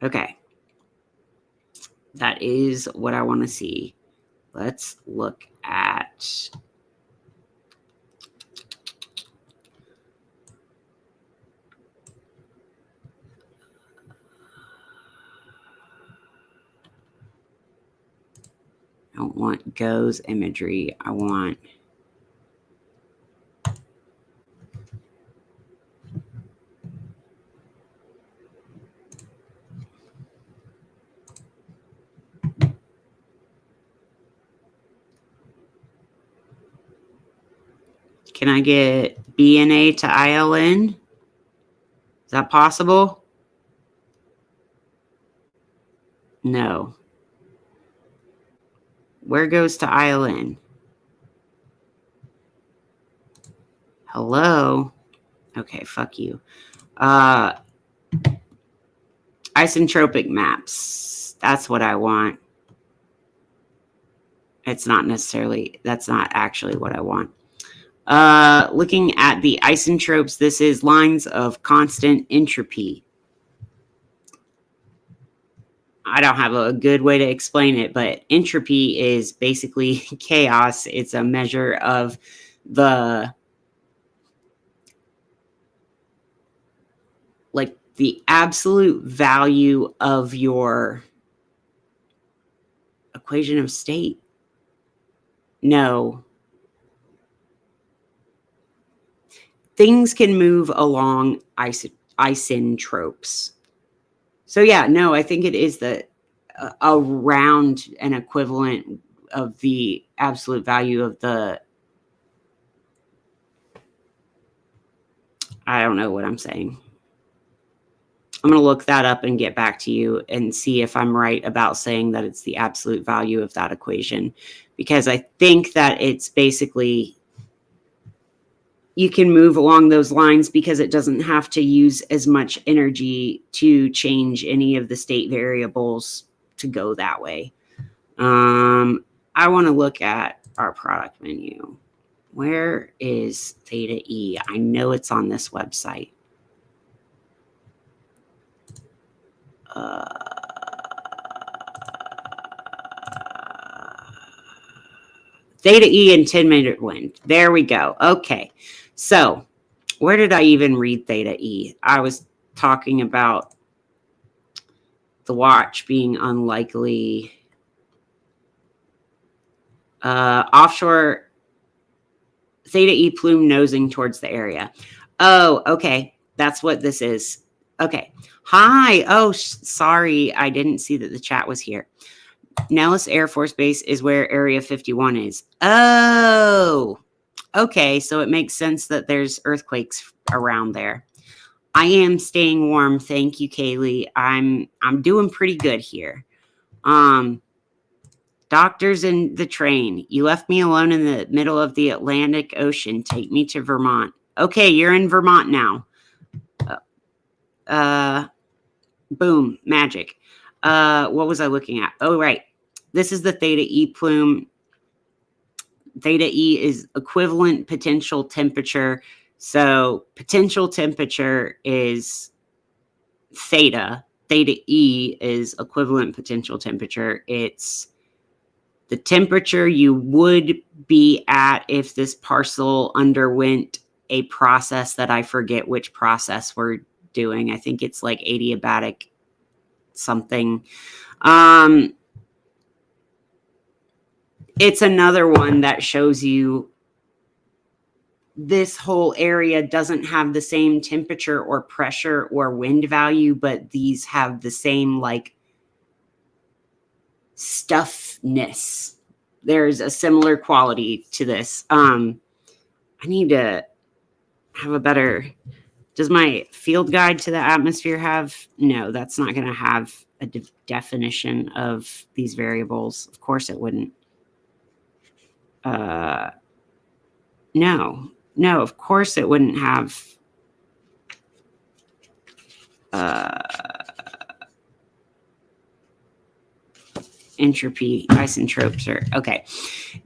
Okay. That is what I want to see. Let's look at. I don't want GOES imagery. I want. Can I get BNA to ILN? Is that possible? No. Where goes to ILN? Hello? Okay, fuck you. Isentropic maps. That's what I want. It's not necessarily, that's not actually what I want. Looking at the isentropes, this is lines of constant entropy. I don't have a good way to explain it, but entropy is basically chaos. It's a measure of the absolute value of your equation of state. No. Things can move along isentropes. So yeah, no, I think it is around an equivalent of the absolute value of the. I don't know what I'm saying. I'm going to look that up and get back to you and see if I'm right about saying that it's the absolute value of that equation. Because I think that it's basically, you can move along those lines because it doesn't have to use as much energy to change any of the state variables to go that way. I want to look at our product menu. Where is theta E? I know it's on this website. Theta E and 10-minute wind. There we go. Okay. So where did I even read theta E? I was talking about the watch being unlikely. Offshore theta E plume nosing towards the area. Oh, okay. That's what this is. Okay. Hi. Oh, sorry. I didn't see that the chat was here. Nellis Air Force Base is where Area 51 is. Oh, okay. So it makes sense that there's earthquakes around there. I am staying warm. Thank you, Kaylee. I'm doing pretty good here. Doctors in the train. You left me alone in the middle of the Atlantic Ocean. Take me to Vermont. Okay, you're in Vermont now. Boom, magic. What was I looking at? Oh, right. This is the theta E plume. Theta E is equivalent potential temperature. So potential temperature is theta. Theta E is equivalent potential temperature. It's the temperature you would be at if this parcel underwent a process that I forget which process we're doing. I think it's like adiabatic something. It's another one that shows you this whole area doesn't have the same temperature or pressure or wind value, but these have the same like stuffness. There's a similar quality to this. I need to have a better. Does my field guide to the atmosphere have? No, that's not going to have a definition of these variables. Of course it wouldn't. No, of course it wouldn't have. entropy, isentropes are okay.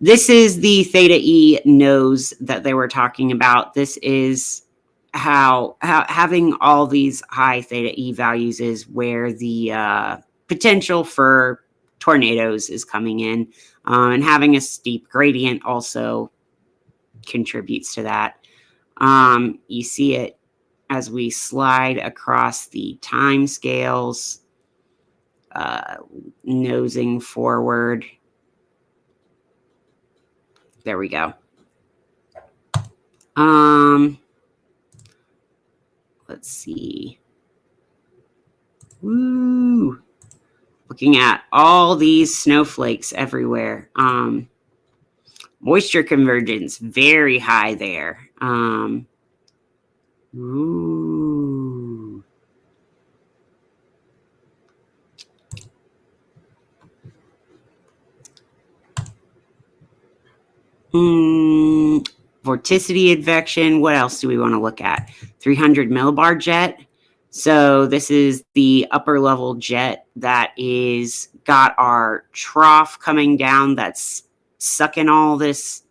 This is the theta E nose that they were talking about. This is how having all these high theta E values is where the potential for tornadoes is coming in, and having a steep gradient also contributes to that. You see it as we slide across the time scales, nosing forward. There we go. Let's see. Woo! Looking at all these snowflakes everywhere. Moisture convergence very high there. Ooh. Vorticity advection. What else do we want to look at? 300 millibar jet. So this is the upper level jet that is got our trough coming down that's sucking all this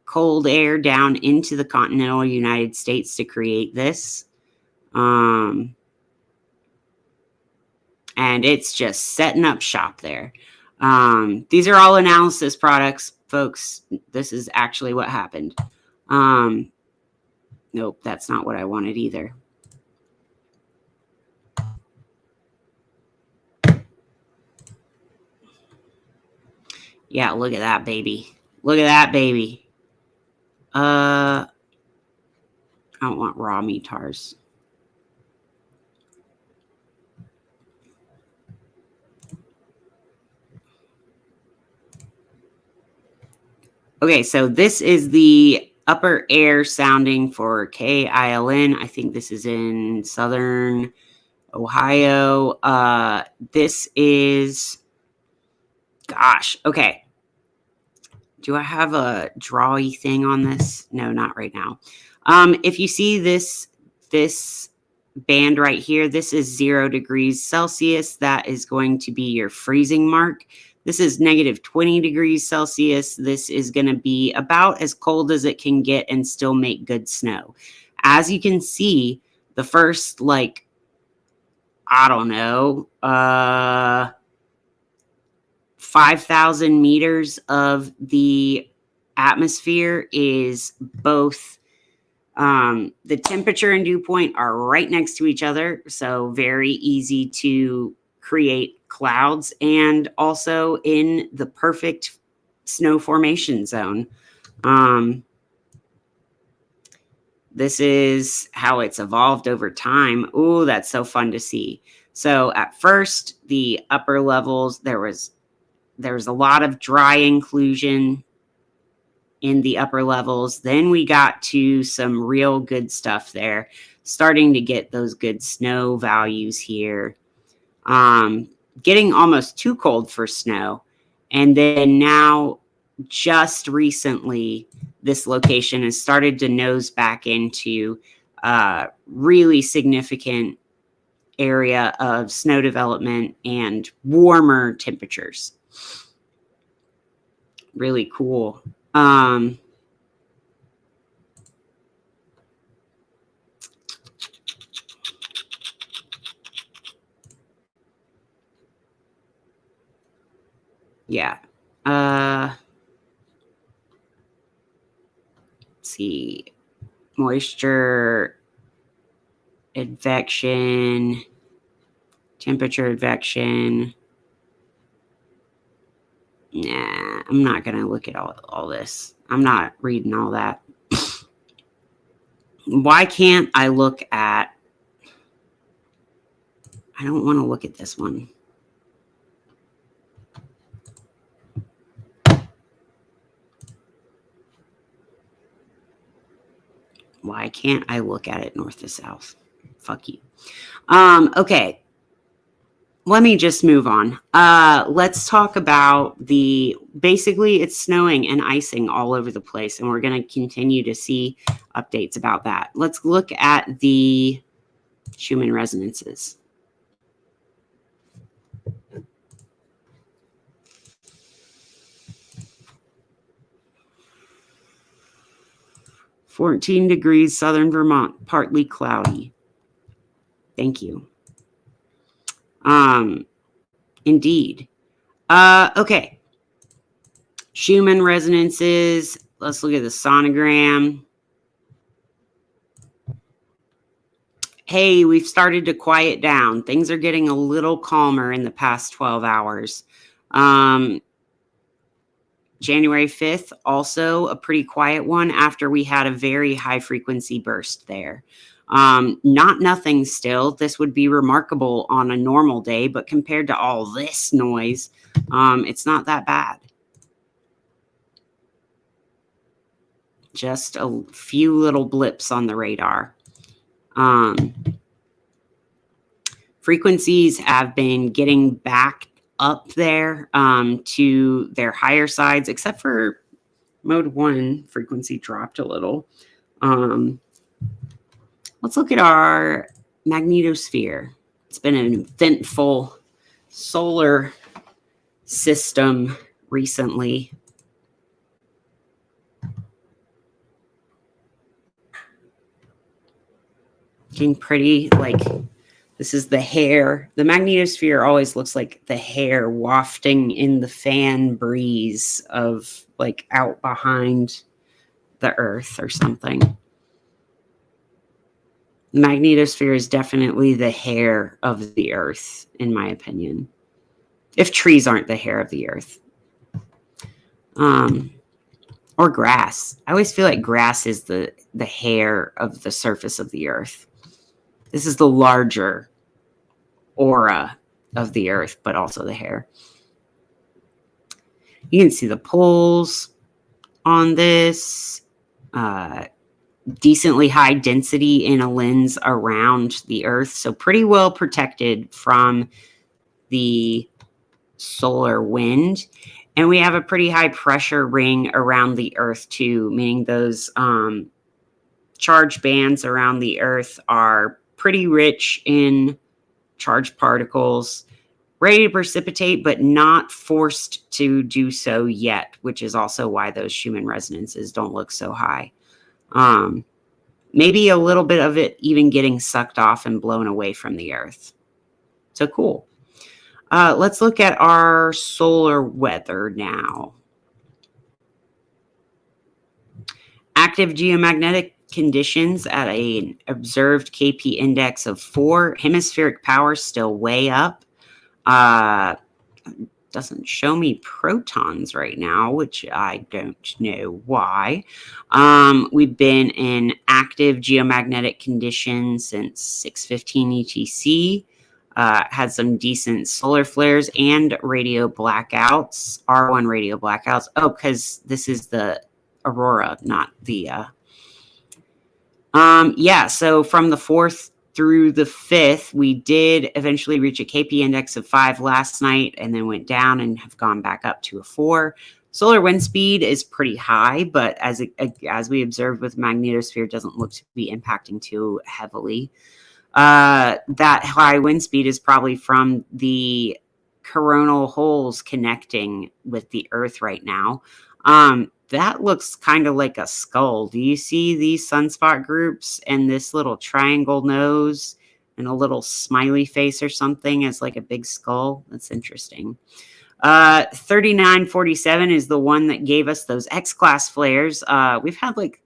cold air down into the continental United States to create this. And it's just setting up shop there. These are all analysis products, folks. This is actually what happened. Nope, that's not what I wanted either. Yeah, look at that baby. Look at that baby. I don't want raw metars. Okay, so this is the upper air sounding for KILN. I think this is in southern Ohio. This is, gosh, okay. Do I have a drawy thing on this? No, not right now. If you see this band right here, this is 0 degrees Celsius. That is going to be your freezing mark. This is negative 20 degrees Celsius. This is going to be about as cold as it can get and still make good snow. As you can see, the first, like, I don't know, 5,000 meters of the atmosphere is both, the temperature and dew point are right next to each other. So very easy to create clouds, and also in the perfect snow formation zone. This is how it's evolved over time. Ooh, that's so fun to see. So at first, the upper levels, there was a lot of dry inclusion in the upper levels. Then we got to some real good stuff there, starting to get those good snow values here. Getting almost too cold for snow. And then now, just recently, this location has started to nose back into a really significant area of snow development and warmer temperatures. Really cool. Yeah. Let's see. Moisture advection, temperature advection. Nah, I'm not going to look at all this. I'm not reading all that. Why can't I look at... I don't want to look at this one. Why can't I look at it north to south? Fuck you. Okay. Let me just move on. Let's talk about basically it's snowing and icing all over the place, and we're going to continue to see updates about that. Let's look at the Schumann resonances. 14 degrees, southern Vermont, partly cloudy. Thank you. Indeed. Okay. Schumann resonances. Let's look at the sonogram. Hey, we've started to quiet down. Things are getting a little calmer in the past 12 hours. January 5th, also a pretty quiet one after we had a very high frequency burst there. Not nothing still. This would be remarkable on a normal day, but compared to all this noise, it's not that bad. Just a few little blips on the radar. Frequencies have been getting back up there to their higher sides, except for mode 1 frequency dropped a little. Let's look at our magnetosphere. It's been an eventful solar system recently. Getting pretty, like, this is the hair. The magnetosphere always looks like the hair wafting in the fan breeze of, like, out behind the Earth or something. The magnetosphere is definitely the hair of the Earth, in my opinion. If trees aren't the hair of the Earth. Or grass. I always feel like grass is the hair of the surface of the Earth. This is the larger aura of the Earth, but also the hair. You can see the poles on this. Decently high density in a lens around the Earth. So pretty well protected from the solar wind. And we have a pretty high pressure ring around the Earth too, meaning those charged bands around the Earth are pretty rich in charged particles, ready to precipitate, but not forced to do so yet, which is also why those Schumann resonances don't look so high. Maybe a little bit of it even getting sucked off and blown away from the Earth. So cool. Let's look at our solar weather now. Active geomagnetic conditions at an observed KP index of 4. Hemispheric power still way up. Doesn't show me protons right now, which I don't know why. We've been in active geomagnetic conditions since 6:15 UTC. Had some decent solar flares and radio blackouts, R1 radio blackouts. Oh, because this is the aurora, not the... Yeah, so from the 4th through the 5th, we did eventually reach a KP index of 5 last night and then went down and have gone back up to a 4. Solar wind speed is pretty high, but as we observed with magnetosphere, it doesn't look to be impacting too heavily. That high wind speed is probably from the coronal holes connecting with the Earth right now. That looks kind of like a skull. Do you see these sunspot groups and this little triangle nose and a little smiley face or something as like a big skull? That's interesting. 3947 is the one that gave us those X-class flares. We've had like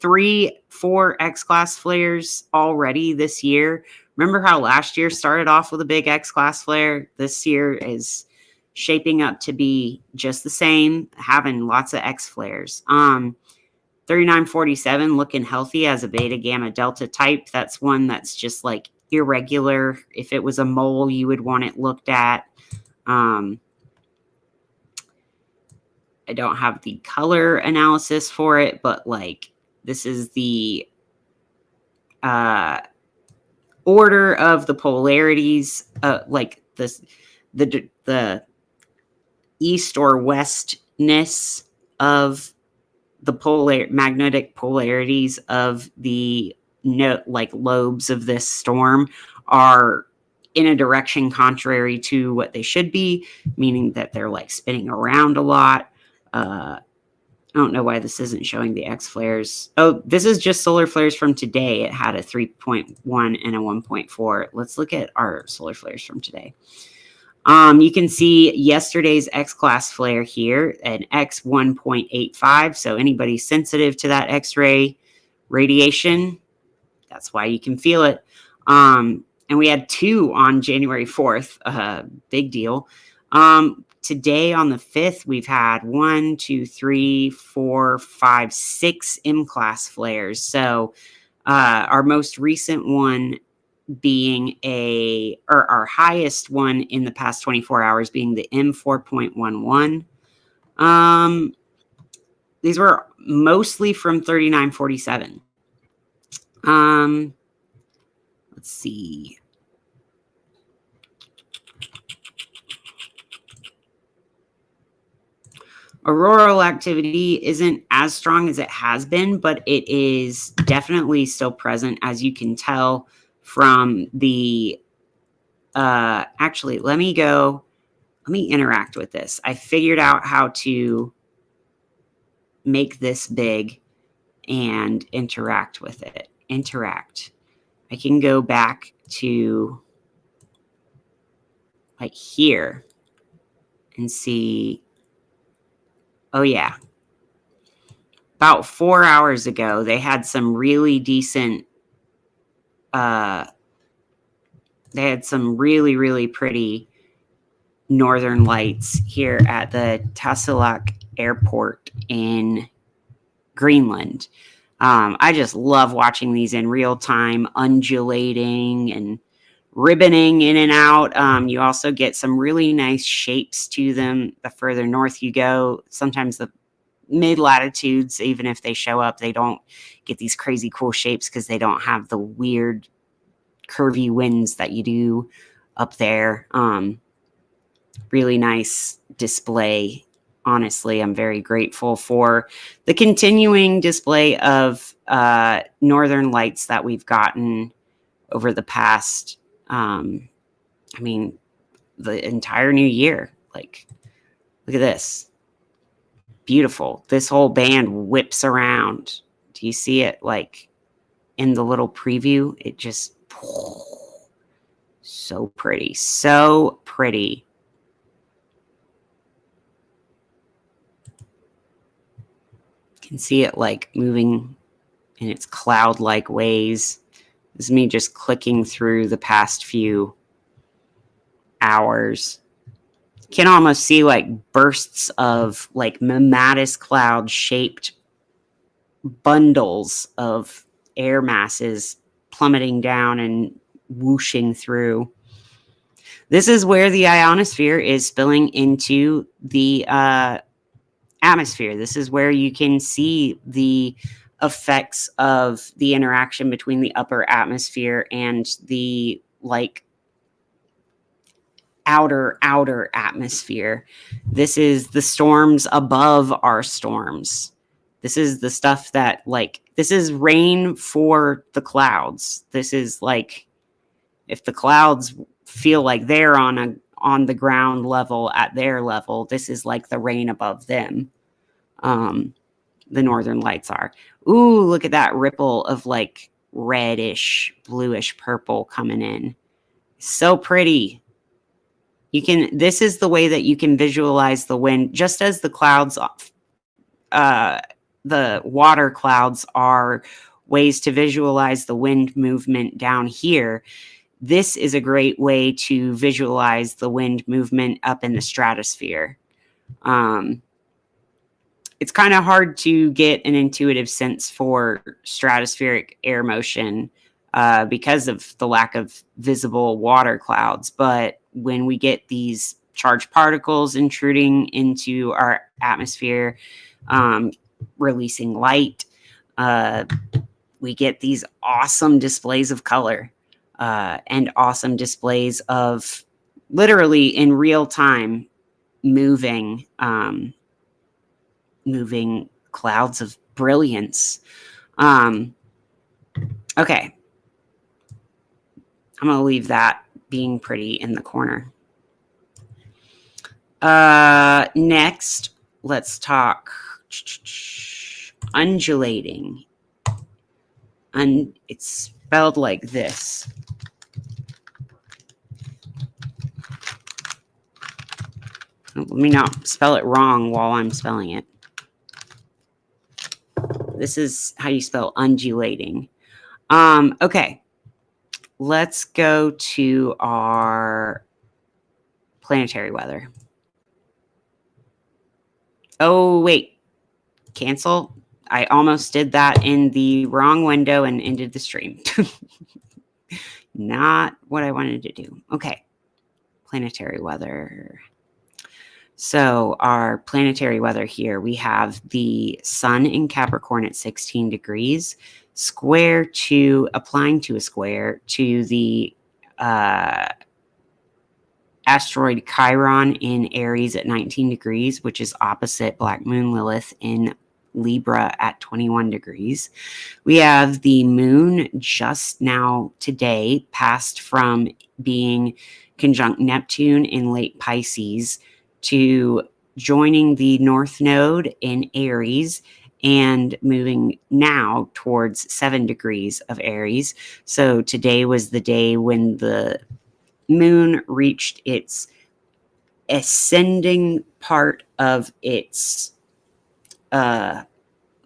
3-4 X-class flares already this year. Remember how last year started off with a big X-class flare? This year is shaping up to be just the same, having lots of X flares. 3947 looking healthy as a beta gamma delta type. That's one that's just like irregular. If it was a mole, you would want it looked at. I don't have the color analysis for it, but like this is the order of the polarities, like this, the east or westness of the magnetic polarities of the like lobes of this storm are in a direction contrary to what they should be, meaning that they're like spinning around a lot. I don't know why this isn't showing the X flares. Oh, this is just solar flares from today. It had a 3.1 and a 1.4. Let's look at our solar flares from today. You can see yesterday's X-class flare here, an X 1.85. So anybody sensitive to that X-ray radiation, that's why you can feel it. And we had 2 on January 4th. Big deal. Today on the 5th, we've had 1, 2, 3, 4, 5, 6 M-class flares. So our most recent one being our highest one in the past 24 hours being the M4.11. These were mostly from 3947. Let's see. Auroral activity isn't as strong as it has been, but it is definitely still present, as you can tell from the, actually, let me interact with this. I figured out how to make this big and interact with it. Interact. I can go back to like here and see. Oh yeah. About 4 hours ago, they had some really decent, they had some really, really pretty northern lights here at the Tassilak Airport in Greenland. I just love watching these in real time, undulating and ribboning in and out. You also get some really nice shapes to them the further north you go. Sometimes the mid-latitudes, even if they show up, they don't get these crazy cool shapes because they don't have the weird curvy winds that you do up there. Really nice display. Honestly, I'm very grateful for the continuing display of northern lights that we've gotten over the past, the entire new year. Like, look at this. Beautiful. This whole band whips around. Do you see it? Like in the little preview, it just so pretty. So pretty. You can see it like moving in its cloud-like ways. This is me just clicking through the past few hours. You can almost see like bursts of like mammatus cloud shaped bundles of air masses plummeting down and whooshing through. This is where the ionosphere is spilling into the atmosphere. This is where you can see the effects of the interaction between the upper atmosphere and the like outer atmosphere. This is the storms above our storms. This is the stuff that like, this is rain for the clouds. This is like, if the clouds feel like they're on the ground level at their level, this is like the rain above them. The northern lights are. Ooh, look at that ripple of like reddish, bluish purple coming in. So pretty. This is the way that you can visualize the wind, just as the clouds, the water clouds are ways to visualize the wind movement down here. This is a great way to visualize the wind movement up in the stratosphere. It's kind of hard to get an intuitive sense for stratospheric air motion because of the lack of visible water clouds. But when we get these charged particles intruding into our atmosphere, releasing light, we get these awesome displays of color and awesome displays of literally in real time moving clouds of brilliance. Okay. I'm going to leave that being pretty in the corner. Next, let's talk undulating. It's spelled like this. Let me not spell it wrong while I'm spelling it. This is how you spell undulating. Okay. Let's go to our planetary weather. Oh, wait. Cancel. I almost did that in the wrong window and ended the stream. Not what I wanted to do. Okay. Planetary weather. So our planetary weather here, we have the sun in Capricorn at 16 degrees, applying to a square to the asteroid Chiron in Aries at 19 degrees, which is opposite Black Moon Lilith in Libra at 21 degrees. We have the moon just now today passed from being conjunct Neptune in late Pisces to joining the North Node in Aries and moving now towards 7 degrees of Aries. So today was the day when the moon reached its ascending part of its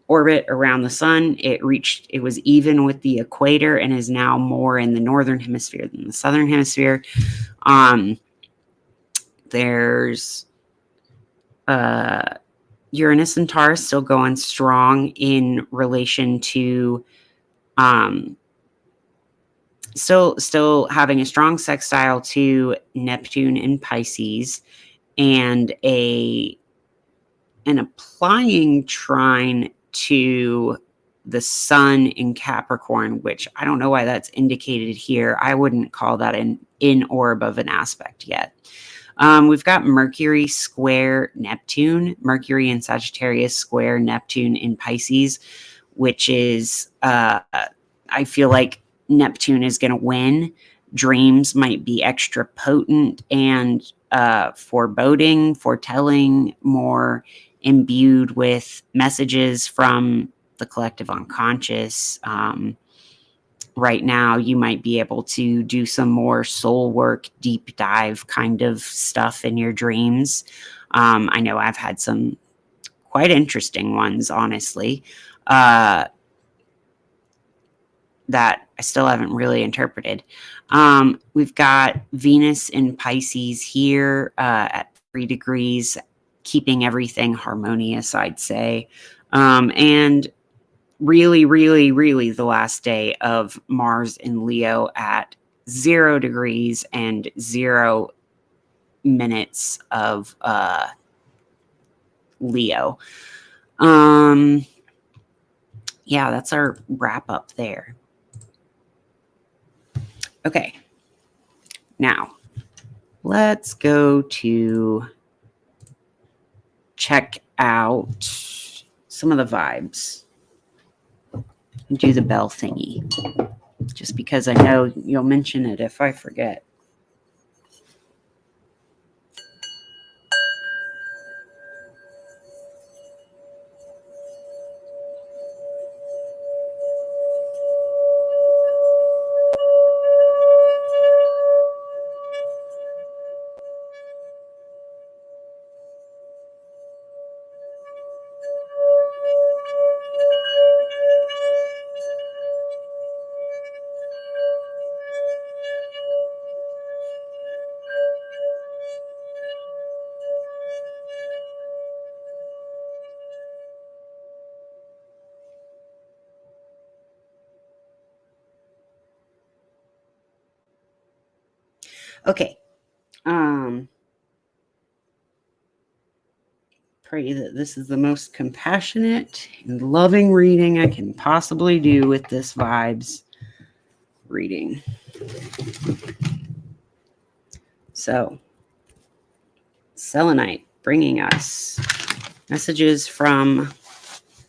orbit around the sun. It was even with the equator and is now more in the northern hemisphere than the southern hemisphere. There's Uranus and Taurus still going strong in relation to still having a strong sextile to Neptune in Pisces and an applying trine to the sun in Capricorn, which I don't know why that's indicated here. I wouldn't call that an in orb of an aspect yet. We've got Mercury square Neptune, Mercury in Sagittarius square Neptune in Pisces, which is, I feel like Neptune is going to win. Dreams might be extra potent and foretelling, more imbued with messages from the collective unconscious. Right now, you might be able to do some more soul work, deep dive kind of stuff in your dreams. I know I've had some quite interesting ones, honestly, that I still haven't really interpreted. We've got Venus in Pisces here at 3 degrees, keeping everything harmonious, I'd say. And really, really, really the last day of Mars in Leo at 0 degrees and 0 minutes of Leo. Yeah, that's our wrap up there. Okay. Now, let's go to check out some of the vibes. Do the bell thingy, just because I know you'll mention it if I forget. Okay. Pray that this is the most compassionate and loving reading I can possibly do with this vibes reading. So, Selenite bringing us messages from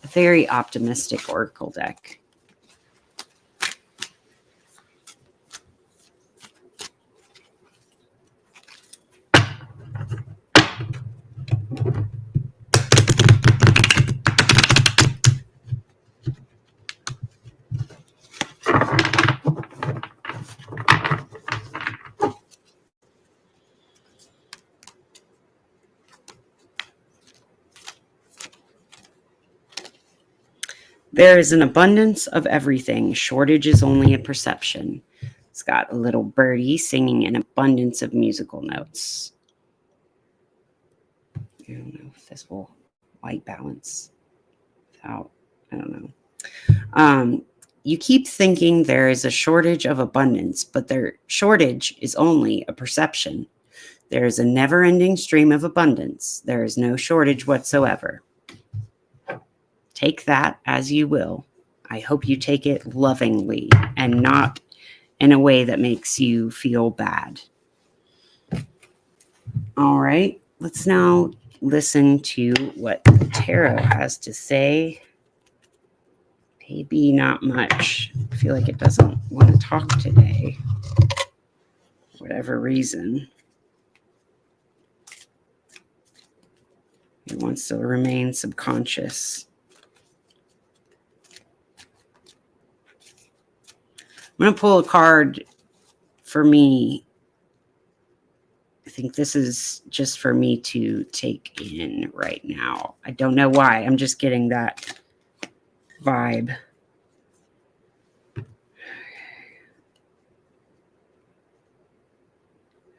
a very optimistic oracle deck. There is an abundance of everything. Shortage is only a perception. It's got a little birdie singing an abundance of musical notes. I don't know if this will white balance without, I don't know. You keep thinking there is a shortage of abundance, but their shortage is only a perception. There is a never-ending stream of abundance. There is no shortage whatsoever. Take that as you will. I hope you take it lovingly and not in a way that makes you feel bad. All right, let's now listen to what the tarot has to say. Maybe not much. I feel like it doesn't want to talk today, for whatever reason. It wants to remain subconscious. I'm going to pull a card for me. I think this is just for me to take in right now. I don't know why. I'm just getting that vibe.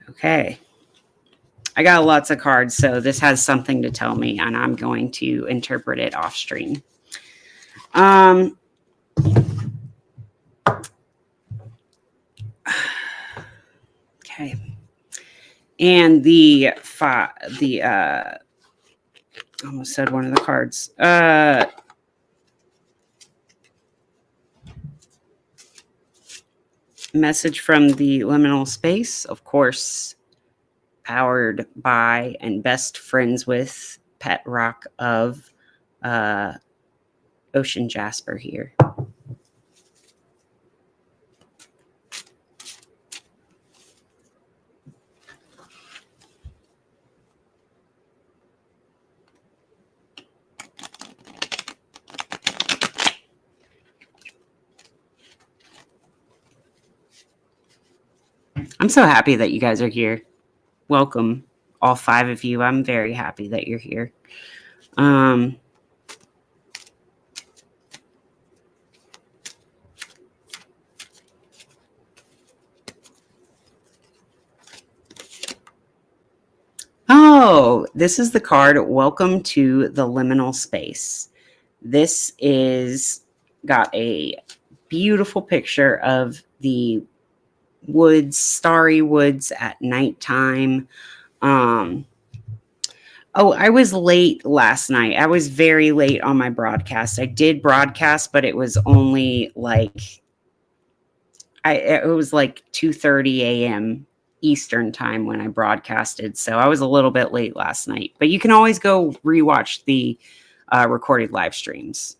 Okay. I got lots of cards, so this has something to tell me, and I'm going to interpret it off stream. Okay. And I almost said one of the cards. Message from the liminal space, of course, powered by and best friends with pet rock of ocean jasper here. I'm so happy that you guys are here. Welcome, all 5 of you. I'm very happy that you're here. Oh, this is the card. Welcome to the liminal space. This is got a beautiful picture of the woods, starry woods at nighttime. Oh, I was late last night. I was very late on my broadcast. I did broadcast, but it was only like it was like 2:30 a.m. Eastern time when I broadcasted. So I was a little bit late last night. But you can always go rewatch the recorded live streams.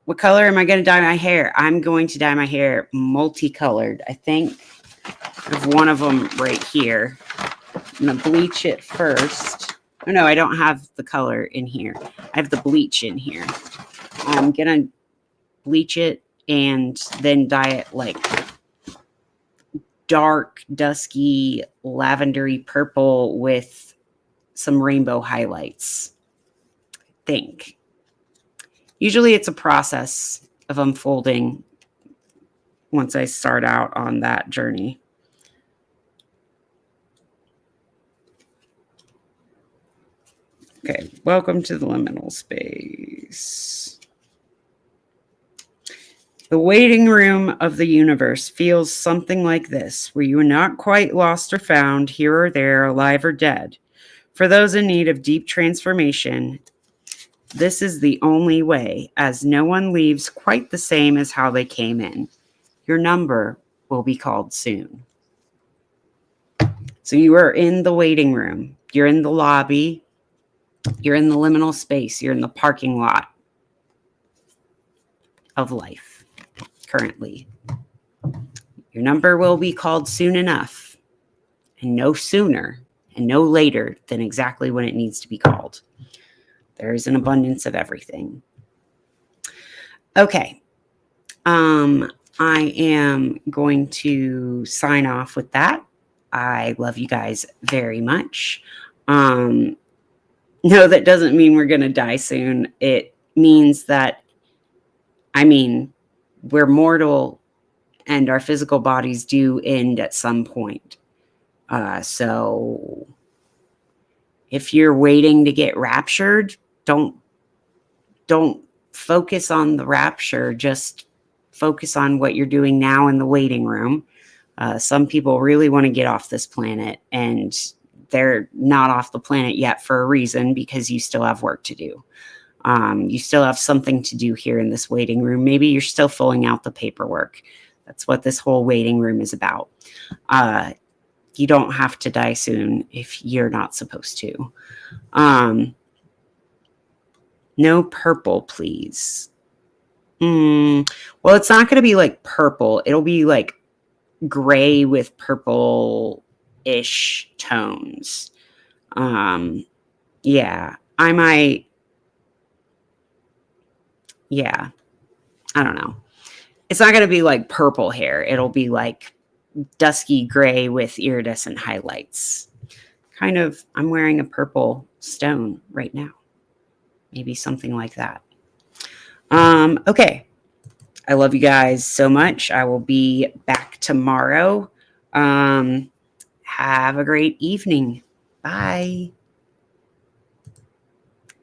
What color am I going to dye my hair? I'm going to dye my hair multicolored. I think I have one of them right here. I'm going to bleach it first. Oh, no, I don't have the color in here. I have the bleach in here. I'm going to bleach it and then dye it like dark, dusky, lavendery purple with some rainbow highlights. I think. Usually it's a process of unfolding once I start out on that journey. Okay, welcome to the liminal space. The waiting room of the universe feels something like this, where you are not quite lost or found, here or there, alive or dead. For those in need of deep transformation, this is the only way, as no one leaves quite the same as how they came in. Your number will be called soon. So you are in the waiting room. You're in the lobby. You're in the liminal space. You're in the parking lot of life currently. Your number will be called soon enough, and no sooner and no later than exactly when it needs to be called. There is an abundance of everything. Okay. I am going to sign off with that. I love you guys very much. No, that doesn't mean we're going to die soon. It means that I mean, we're mortal and our physical bodies do end at some point. So if you're waiting to get raptured, don't focus on the rapture. Just focus on what you're doing now in the waiting room. Some people really want to get off this planet, and they're not off the planet yet for a reason, because you still have work to do. You still have something to do here in this waiting room. Maybe you're still filling out the paperwork. That's what this whole waiting room is about. You don't have to die soon if you're not supposed to. No purple, please. Well, it's not going to be like purple. It'll be like gray with purple-ish tones. Yeah, I might. Yeah, I don't know. It's not going to be like purple hair. It'll be like dusky gray with iridescent highlights. Kind of, I'm wearing a purple stone right now. Maybe something like that. Okay. I love you guys so much. I will be back tomorrow. Have a great evening. Bye.